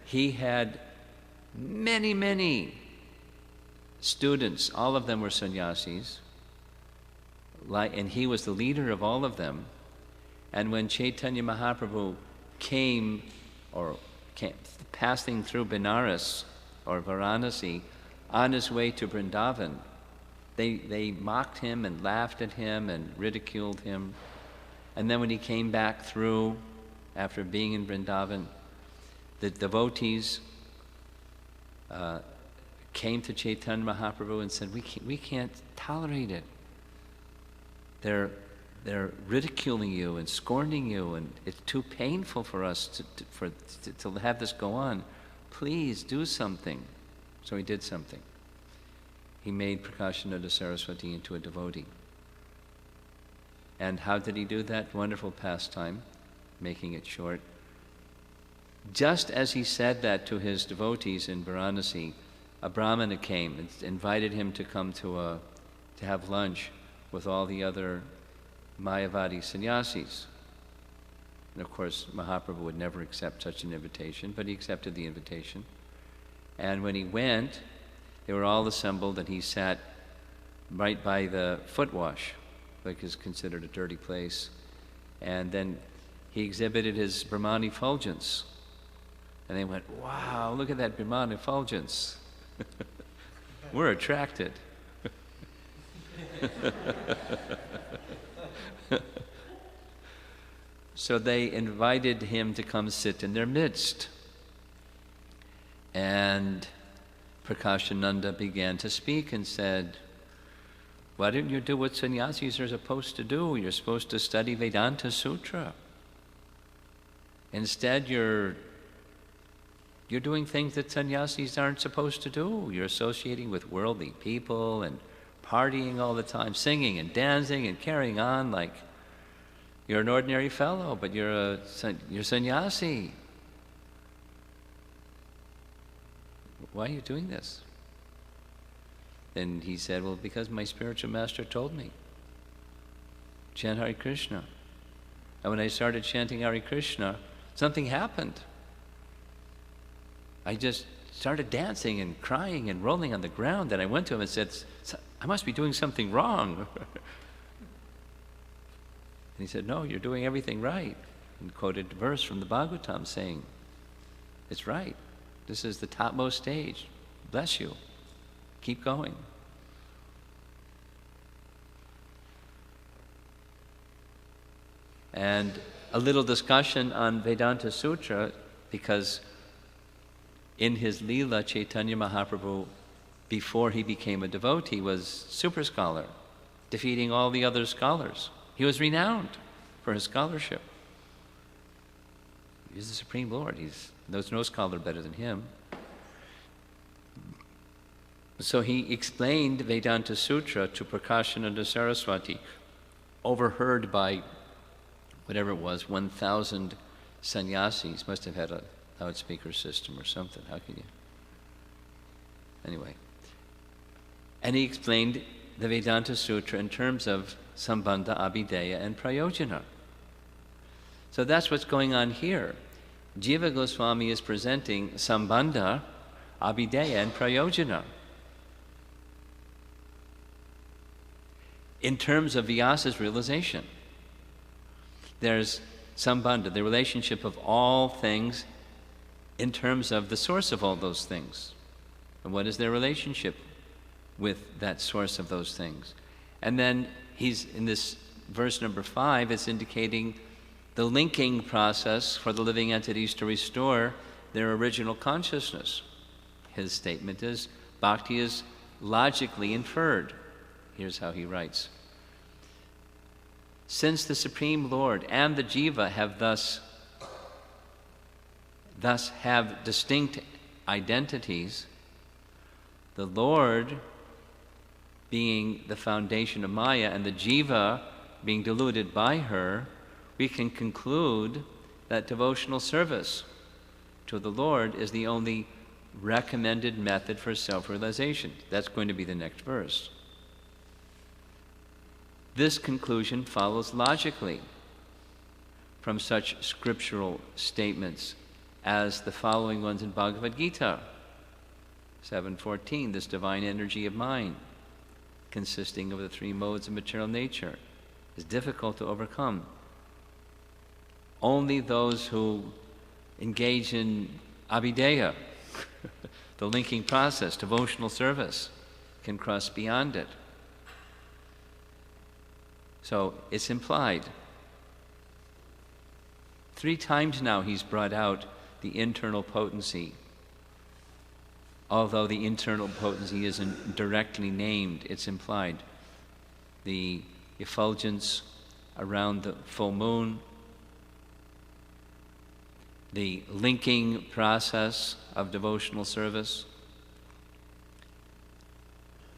He had many, many students. All of them were sannyasis. And he was the leader of all of them. And when Chaitanya Mahaprabhu came passing through Benares, or Varanasi on his way to Vrindavan. They mocked him and laughed at him and ridiculed him. And then when he came back through, after being in Vrindavan, the devotees came to Chaitanya Mahaprabhu and said, we can't tolerate it. They're ridiculing you and scorning you, and it's too painful for us to have this go on. Please do something. So he did something. He made Prakashananda Saraswati into a devotee. And how did he do that? Wonderful pastime, making it short. Just as he said that to his devotees in Varanasi, a Brahmana came and invited him to come to have lunch with all the other Mayavadi sannyasis. And of course, Mahaprabhu would never accept such an invitation, but he accepted the invitation. And when he went, they were all assembled, and he sat right by the foot wash, like is considered a dirty place. And then he exhibited his Brahman effulgence. And they went, wow, look at that Brahman effulgence. We're attracted. So they invited him to come sit in their midst. And Prakashananda began to speak and said, why don't you do what sannyasis are supposed to do? You're supposed to study Vedanta Sutra. Instead, you're doing things that sannyasis aren't supposed to do. You're associating with worldly people and partying all the time, singing and dancing and carrying on like you're an ordinary fellow, but you're sannyasi. Why are you doing this? And he said, well, because my spiritual master told me. Chant Hare Krishna. And when I started chanting Hare Krishna, something happened. I just started dancing and crying and rolling on the ground. And I went to him and said, I must be doing something wrong. And he said, no, you're doing everything right. And quoted a verse from the Bhagavatam saying, it's right. This is the topmost stage. Bless you. Keep going. And a little discussion on Vedanta Sutra, because in his Leela, Chaitanya Mahaprabhu, before he became a devotee, was super scholar, defeating all the other scholars. He was renowned for his scholarship. He's the Supreme Lord. There's no scholar better than him. So he explained Vedanta Sutra to Prakashananda Saraswati, overheard by whatever it was, 1,000 sannyasis. Must have had a loudspeaker system or something. How can you? Anyway. And he explained the Vedanta Sutra in terms of Sambandha, Abhideya, and Prayojana. So that's what's going on here. Jiva Goswami is presenting Sambandha, Abhideya, and Prayojana in terms of Vyasa's realization. There's Sambandha, the relationship of all things in terms of the source of all those things. And what is their relationship with that source of those things? And then he's, in this verse number 5, it's indicating the linking process for the living entities to restore their original consciousness. His statement is, bhakti is logically inferred. Here's how he writes. Since the Supreme Lord and the Jiva have thus have distinct identities, the Lord being the foundation of Maya and the Jiva being deluded by her, we can conclude that devotional service to the Lord is the only recommended method for self-realization. That's going to be the next verse. This conclusion follows logically from such scriptural statements as the following ones in Bhagavad Gita 7:14, this divine energy of mind, consisting of the three modes of material nature, is difficult to overcome. Only those who engage in abhideya, the linking process, devotional service, can cross beyond it. So it's implied. 3 times now he's brought out the internal potency. Although the internal potency isn't directly named, it's implied. The effulgence around the full moon, the linking process of devotional service,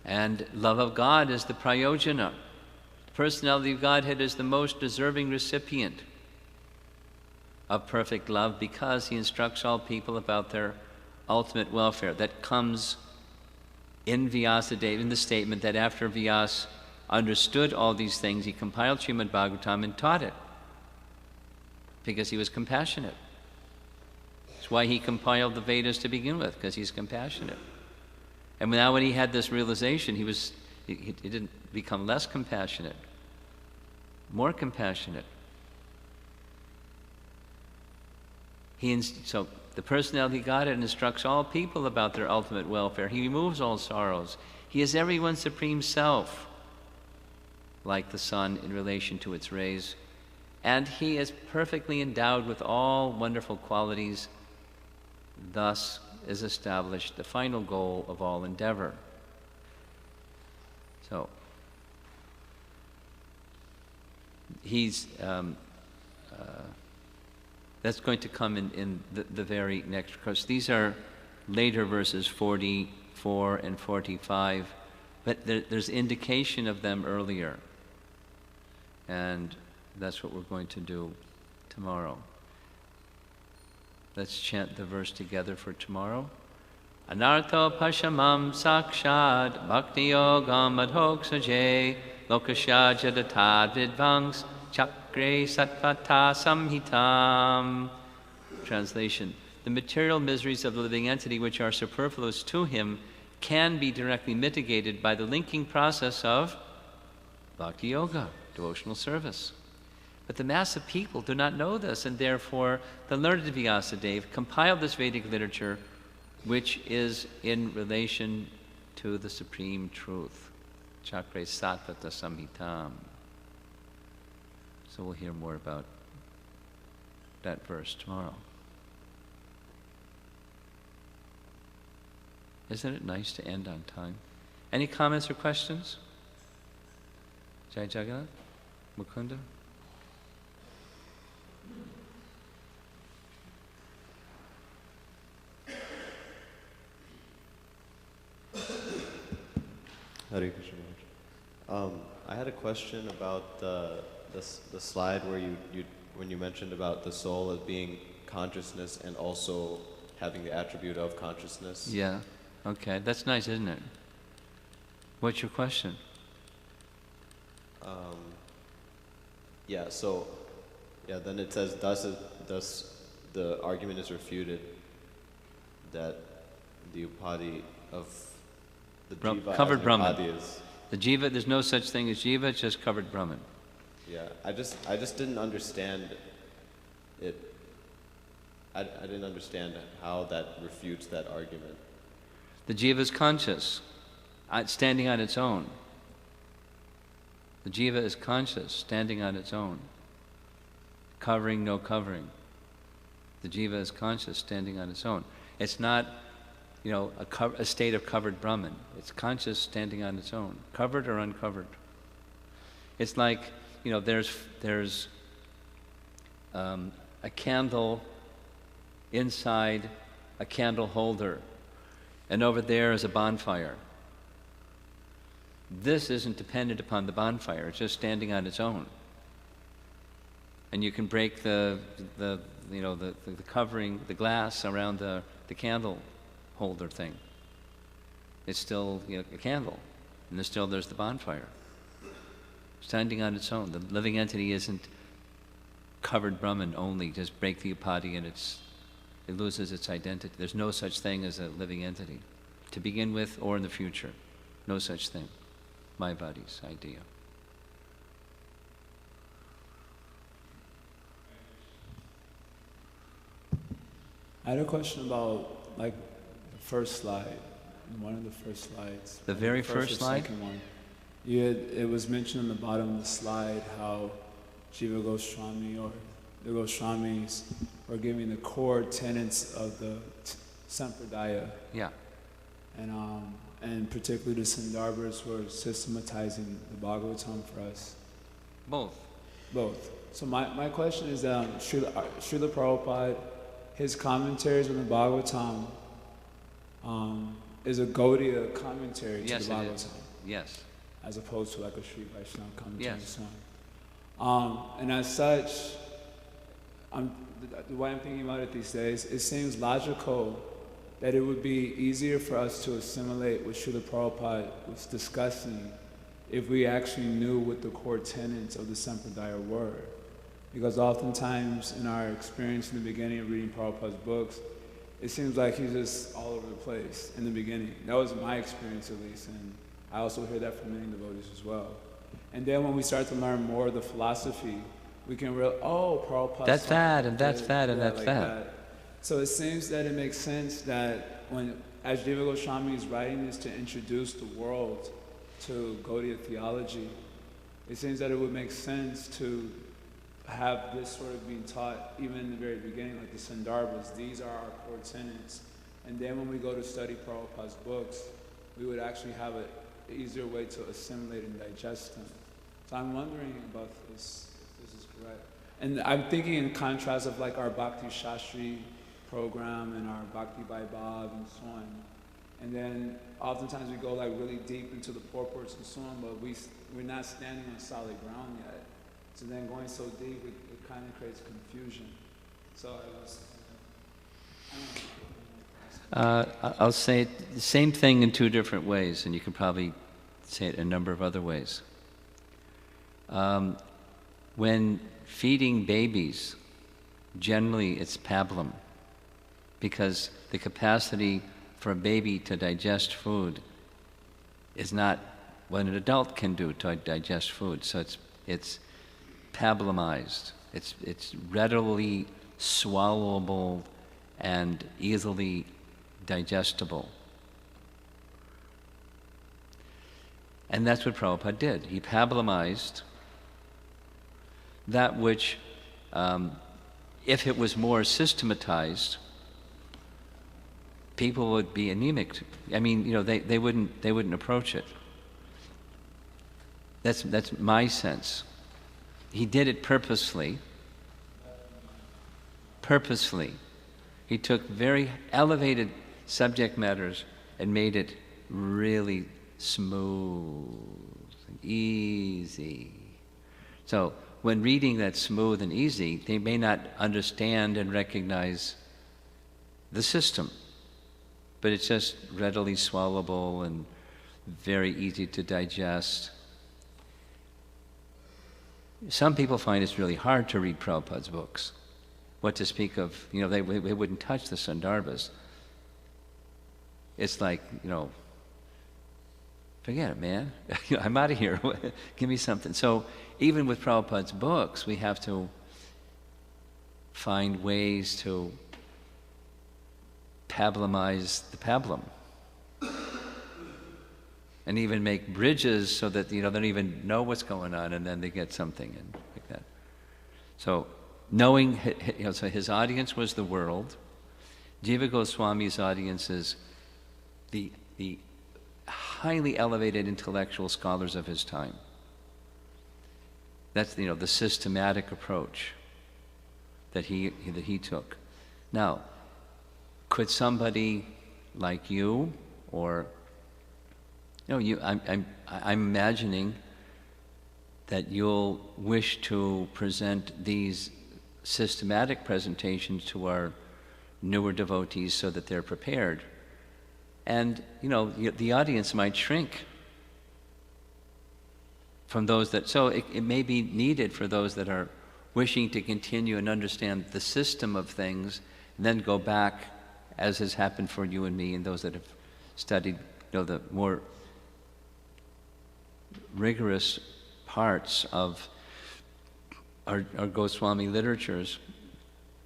and love of God is the prayojana. The personality of Godhead is the most deserving recipient of perfect love because he instructs all people about their ultimate welfare. That comes in Vyasadeva, in the statement that after Vyas understood all these things, he compiled Srimad Bhagavatam and taught it because he was compassionate. That's why he compiled the Vedas to begin with, because he's compassionate. And now when he had this realization, he didn't become less compassionate, more compassionate. So the personality of Godhead instructs all people about their ultimate welfare. He removes all sorrows. He is everyone's supreme self, like the sun in relation to its rays. And he is perfectly endowed with all wonderful qualities. Thus is established the final goal of all endeavor. So, he's that's going to come in the very next, because these are later verses 44 and 45, but there's indication of them earlier. And that's what we're going to do tomorrow. Let's chant the verse together for tomorrow. Anartho pashamam sakshad bhakti yogam adhoksaje lokasya jadatad vidvangs chakre satvata samhitam. Translation: the material miseries of the living entity which are superfluous to him can be directly mitigated by the linking process of bhakti yoga, devotional service. But the mass of people do not know this, and therefore the learned Vyasadeva compiled this Vedic literature, which is in relation to the supreme truth. Chakre Satvata Samhitam. So we'll hear more about that verse tomorrow. Isn't it nice to end on time? Any comments or questions? Jai Jagannath? Mukunda? Hare Krishna Maharaj. I had a question about the slide where when you mentioned about the soul as being consciousness and also having the attribute of consciousness. Yeah. Okay. That's nice, isn't it? What's your question? Yeah. So, yeah. Then it says, thus the argument is refuted that the upadhi of the jiva covered as Brahman. upadhi is. The jiva, there's no such thing as jiva, it's just covered Brahman. Yeah, I just didn't understand it. I didn't understand how that refutes that argument. The jiva is conscious, standing on its own. The jiva is conscious, standing on its own. Covering, no covering. The jiva is conscious, standing on its own. It's not, a state of covered Brahman. It's conscious, standing on its own. Covered or uncovered. It's like, there's a candle inside a candle holder, and over there is a bonfire. This isn't dependent upon the bonfire, it's just standing on its own. And you can break the covering, the glass around the candle holder thing. It's still a candle, and there's the bonfire. Standing on its own. The living entity isn't covered Brahman only, just break the upadhi and it loses its identity. There's no such thing as a living entity, to begin with or in the future. No such thing. My body's idea. I had a question about, the first slide, one of the first slides. The very first slide? Second one. It was mentioned on the bottom of the slide how Jiva Goswami or the Goswamis were giving the core tenets of the Sampradaya. Yeah. And particularly the Sandarbhas were systematizing the Bhagavatam for us. Both. So my question is that Srila Prabhupada, his commentaries on the Bhagavatam is a Gaudiya commentary to the Bhagavatam. Yes. As opposed to like a Sri Vaishnava commentary. Yes. And as such, the way I'm thinking about it these days, it seems logical that it would be easier for us to assimilate what Srila Prabhupada was discussing if we actually knew what the core tenets of the Sampradaya were. Because oftentimes in our experience in the beginning of reading Prabhupada's books, it seems like he's just all over the place in the beginning. That was my experience at least, and I also hear that from many devotees as well. And then when we start to learn more of the philosophy, we can realize, oh, Prabhupada. That's that, and that's that, and that's like that. So it seems that it makes sense that as Jiva Goswami is writing this to introduce the world to Gaudiya theology, it seems that it would make sense to have this sort of being taught even in the very beginning, like the Sandarbhas. These are our core tenets. And then when we go to study Prabhupada's books, we would actually have an easier way to assimilate and digest them. So I'm wondering about this, if this is correct. And I'm thinking in contrast of like our Bhakti Shastri program and our Bhakti Vaibhav and so on. And then oftentimes we go like really deep into the purports and so on, but we're not standing on solid ground yet. So then going so deep, it kind of creates confusion. So I'll say the same thing in two different ways, and you can probably say it a number of other ways. When feeding babies, generally it's pablum, because the capacity for a baby to digest food is not what an adult can do to digest food. So it's pablumized. It's readily swallowable and easily digestible. And that's what Prabhupada did. He pablumized that which, if it was more systematized, people would be anemic. I mean, they wouldn't approach it. That's my sense. He did it purposely. Purposely. He took very elevated subject matters and made it really smooth, easy. So when reading that smooth and easy, they may not understand and recognize the system, but it's just readily swallowable and very easy to digest. Some people find it's really hard to read Prabhupada's books. What to speak of, they wouldn't touch the Sandarbhas. It's like, forget it, man. I'm out of here. Give me something. So even with Prabhupada's books, we have to find ways to pablumize the pablum. And even make bridges so that, they don't even know what's going on, and then they get something and like that. So knowing, so his audience was the world. Jiva Goswami's audience is the highly elevated intellectual scholars of his time. That's the systematic approach that he took. Now, could somebody like you, or I'm imagining that you'll wish to present these systematic presentations to our newer devotees so that they're prepared. And, the audience might shrink from those that, so it may be needed for those that are wishing to continue and understand the system of things, and then go back, as has happened for you and me, and those that have studied, the more rigorous parts of our Goswami literatures,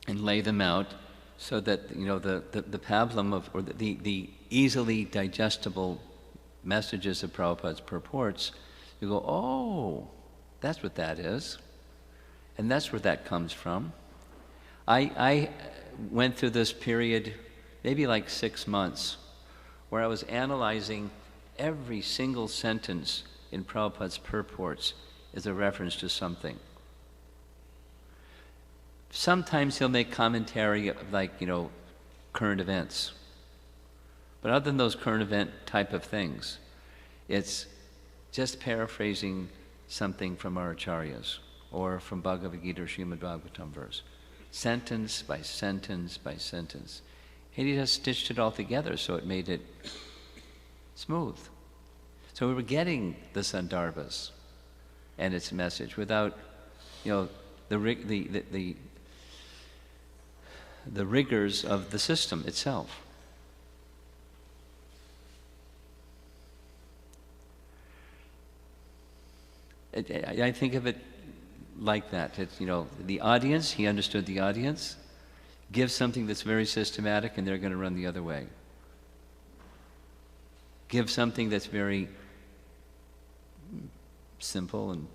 and lay them out So that, the pablum of, or the easily digestible messages of Prabhupada's purports, you go, oh, that's what that is. And that's where that comes from. I went through this period, maybe like 6 months, where I was analyzing every single sentence in Prabhupada's purports as a reference to something. Sometimes he'll make commentary like, current events. But other than those current event type of things, it's just paraphrasing something from our acharyas or from Bhagavad Gita or Srimad Bhagavatam verse. Sentence by sentence by sentence. And he just stitched it all together so it made it smooth. So we were getting the Sandarbhas and its message without, the rigors of the system itself. I think of it like that. It's, the audience, he understood the audience, give something that's very systematic and they're going to run the other way. Give something that's very simple and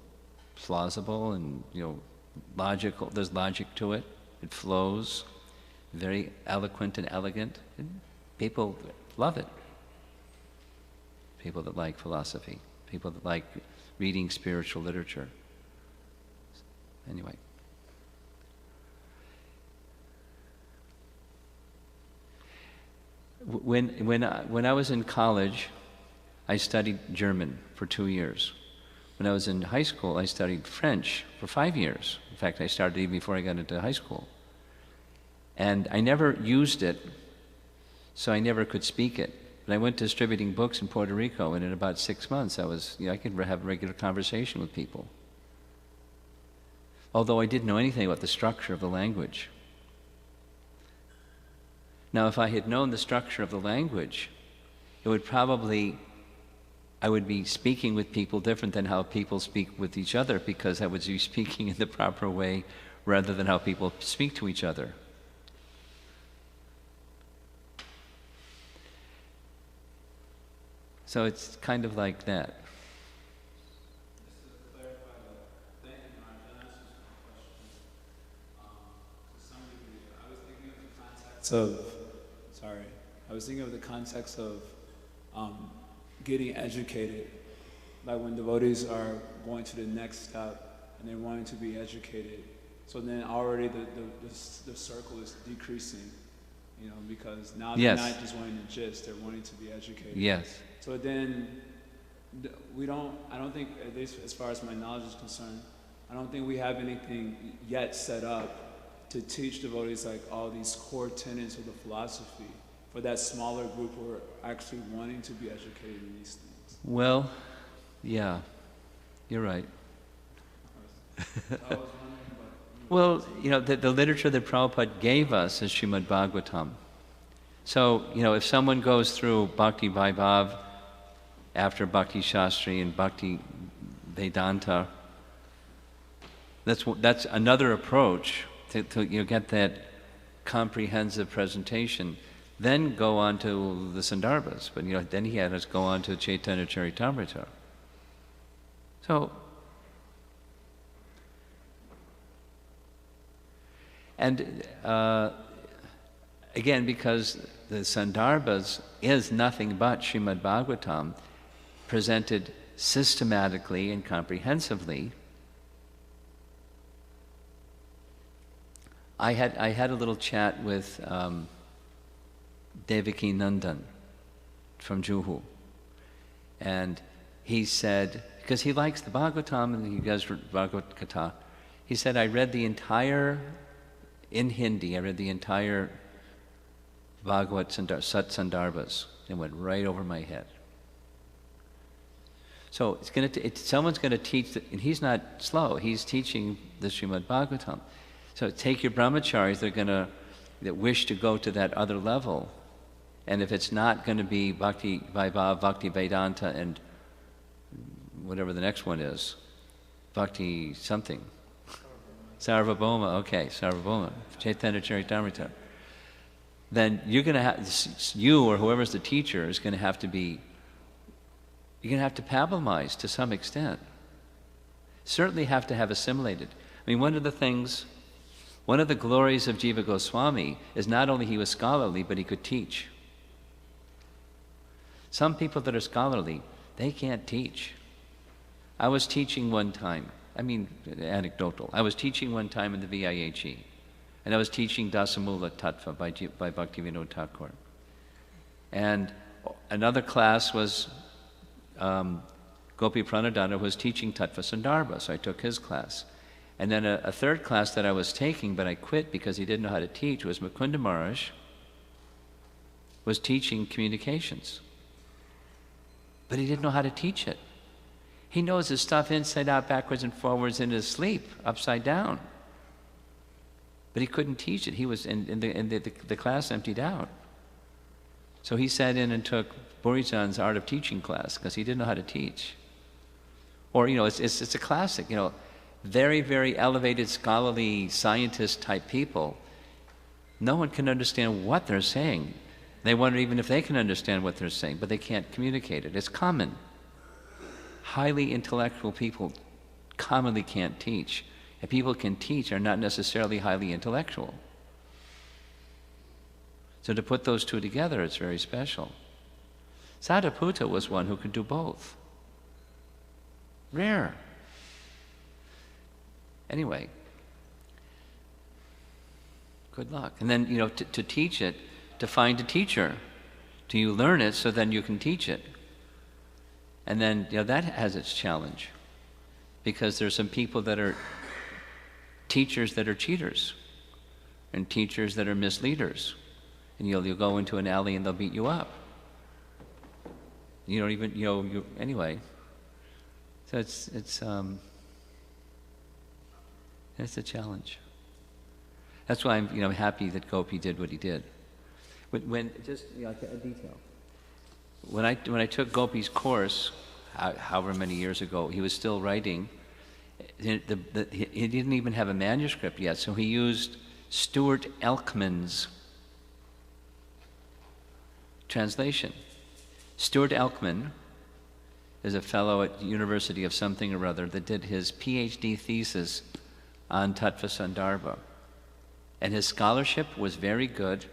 plausible and, logical. There's logic to it. It flows. Very eloquent and elegant. And people love it. People that like philosophy. People that like reading spiritual literature. Anyway. When I was in college, I studied German for 2 years. When I was in high school, I studied French for 5 years. In fact, I started even before I got into high school. And I never used it, so I never could speak it. But I went distributing books in Puerto Rico, and in about 6 months, I could have a regular conversation with people. Although I didn't know anything about the structure of the language. Now, if I had known the structure of the language, it would probably, I would be speaking with people different than how people speak with each other, because I would be speaking in the proper way rather than how people speak to each other. So it's kind of like that. Just to clarify, thank you, Maharaj. That answers my question. To some degree, I was thinking of the context of getting educated. Like when devotees are going to the next step and they're wanting to be educated. So then already the circle is decreasing, because now they're not just wanting to gist, they're wanting to be educated. Yes. So then, I don't think, at least as far as my knowledge is concerned, I don't think we have anything yet set up to teach devotees like all these core tenets of the philosophy for that smaller group who are actually wanting to be educated in these things. Well, yeah, you're right. I was wondering about... Well, the literature that Prabhupada gave us is Srimad Bhagavatam. So, if someone goes through Bhakti Vaibhav after Bhakti Shastri and Bhakti Vedanta, that's another approach to get that comprehensive presentation. Then go on to the Sandarbhas, but then he had us go on to Chaitanya Charitamrita. So, and again, because the Sandarbhas is nothing but Srimad Bhagavatam presented systematically and comprehensively. I had a little chat with Devaki Nandan from Juhu, and he said, because he likes the Bhagavatam and he does Bhagavad Gita, he said, I read the entire, in Hindi, I read the entire Bhagavad Sat Sandarbhas. It went right over my head. So someone's going to teach, and he's not slow, he's teaching the Srimad Bhagavatam. So take your brahmacharis, that wish to go to that other level. And if it's not going to be Bhakti Vaibhav, Bhakti Vedanta, and whatever the next one is, Bhakti something. Sarvabhauma, okay, Sarvabhauma, Chaitanya Charitamrita. then you're going to have, you or whoever's the teacher is going to have to be, you're going to have to pablamize to some extent. Certainly have to have assimilated. I mean, one of the glories of Jiva Goswami is not only he was scholarly, but he could teach. Some people that are scholarly, they can't teach. I was teaching one time, anecdotal. I was teaching one time in the VIHE, and I was teaching Dasamula Tattva by Bhaktivinoda Thakur. And another class was Gopi Pranadana, who was teaching Tattva Sandarbha, so I took his class. And then a third class that I was taking, but I quit because he didn't know how to teach, was Mukunda Maharaj, was teaching communications. But he didn't know how to teach it. He knows his stuff inside out, backwards and forwards in his sleep, upside down. But he couldn't teach it. He was the class emptied out. So he sat in and took Borijan's Art of Teaching class because he didn't know how to teach. Or, it's a classic, very, very elevated scholarly scientist type people. No one can understand what they're saying. They wonder even if they can understand what they're saying, but they can't communicate it. It's common. Highly intellectual people commonly can't teach. And people can teach are not necessarily highly intellectual. So to put those two together, it's very special. Sadhaputta was one who could do both. Rare. Anyway, good luck. And then, to teach it, to find a teacher. Do you learn it so then you can teach it? And then, that has its challenge. Because there's some people that are teachers that are cheaters. And teachers that are misleaders. And you'll go into an alley and they'll beat you up. You don't even, anyway. So it's a challenge. That's why I'm, happy that Gopi did what he did. When just a detail. When I took Gopi's course, however many years ago, he was still writing. He didn't even have a manuscript yet, so he used Stuart Elkman's translation. Stuart Elkman is a fellow at the University of something or other that did his PhD thesis on Tattva Sandarbha. And his scholarship was very good.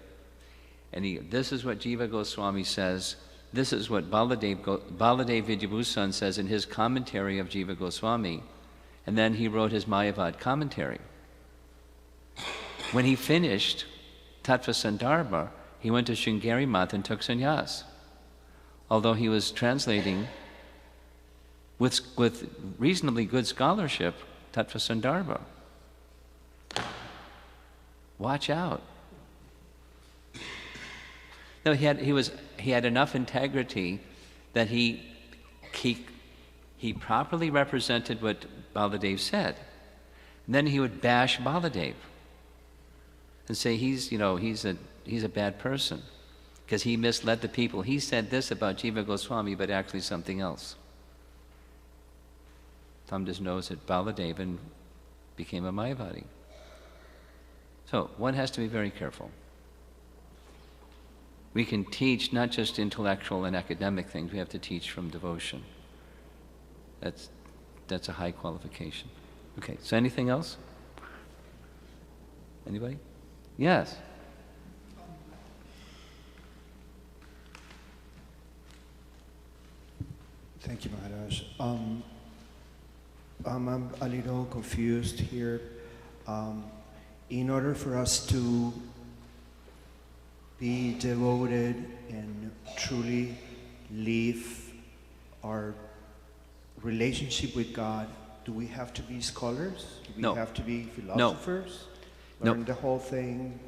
And this is what Jiva Goswami says. This is what Baladev Vidyabhusan says in his commentary of Jiva Goswami. And then he wrote his Mayavad commentary. When he finished Tattva Sandarbha, he went to Sringeri Math and took sannyas. Although he was translating with reasonably good scholarship, Tattva Sandarbha. Watch out. No, he had enough integrity that he properly represented what Baladev said. And then he would bash Baladev and say he's a bad person because he misled the people. He said this about Jiva Goswami, but actually something else. Thumbed his nose at Baladev and became a Mayavadi. So one has to be very careful. We can teach not just intellectual and academic things, we have to teach from devotion. That's a high qualification. Okay, so anything else? Anybody? Yes. Thank you, Maharaj. I'm a little confused here. In order for us to be devoted and truly live our relationship with God, do we have to be scholars? Do we No. have to be philosophers? No. Learn the whole thing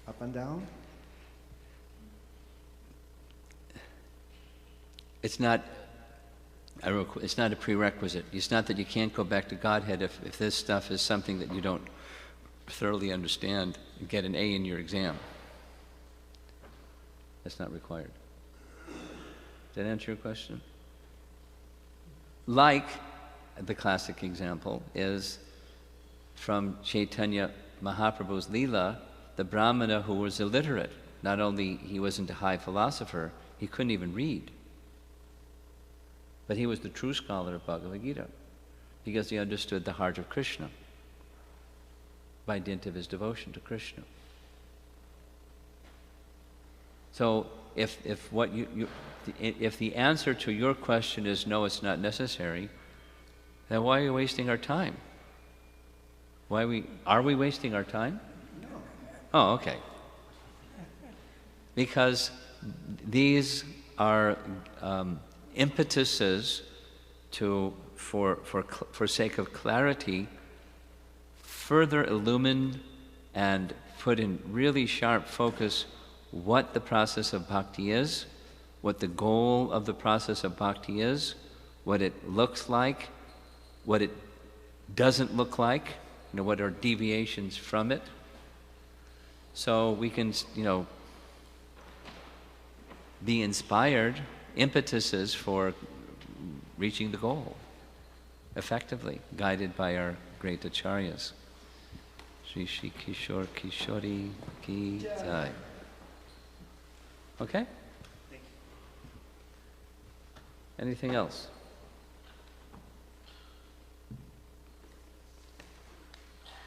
up and down? It's not a prerequisite. It's not that you can't go back to Godhead if this stuff is something that you don't thoroughly understand and get an A in your exam. That's not required. Does that answer your question? Like the classic example is from Chaitanya Mahaprabhu's Leela the Brahmana who was illiterate. Not only he wasn't a high philosopher, he couldn't even read. But he was the true scholar of Bhagavad Gita because he understood the heart of Krishna by dint of his devotion to Krishna. So if the answer to your question is no, it's not necessary, then why are you wasting our time? Are we wasting our time? No. Oh, okay. Because these are impetuses for sake of clarity, further illumine and put in really sharp focus what the process of bhakti is, what the goal of the process of bhakti is, what it looks like, what it doesn't look like, what are deviations from it. So we can, be inspired, impetuses for reaching the goal effectively, guided by our great acharyas. Shri Shri Kishore Kishori Ki Jai. Okay? Thank you. Anything else?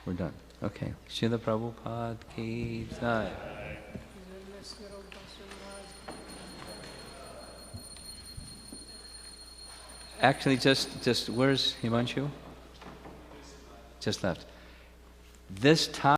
We're done. Okay. Srila Prabhupada Ki Jai. Actually, just where's Himanshu? Just left. This time.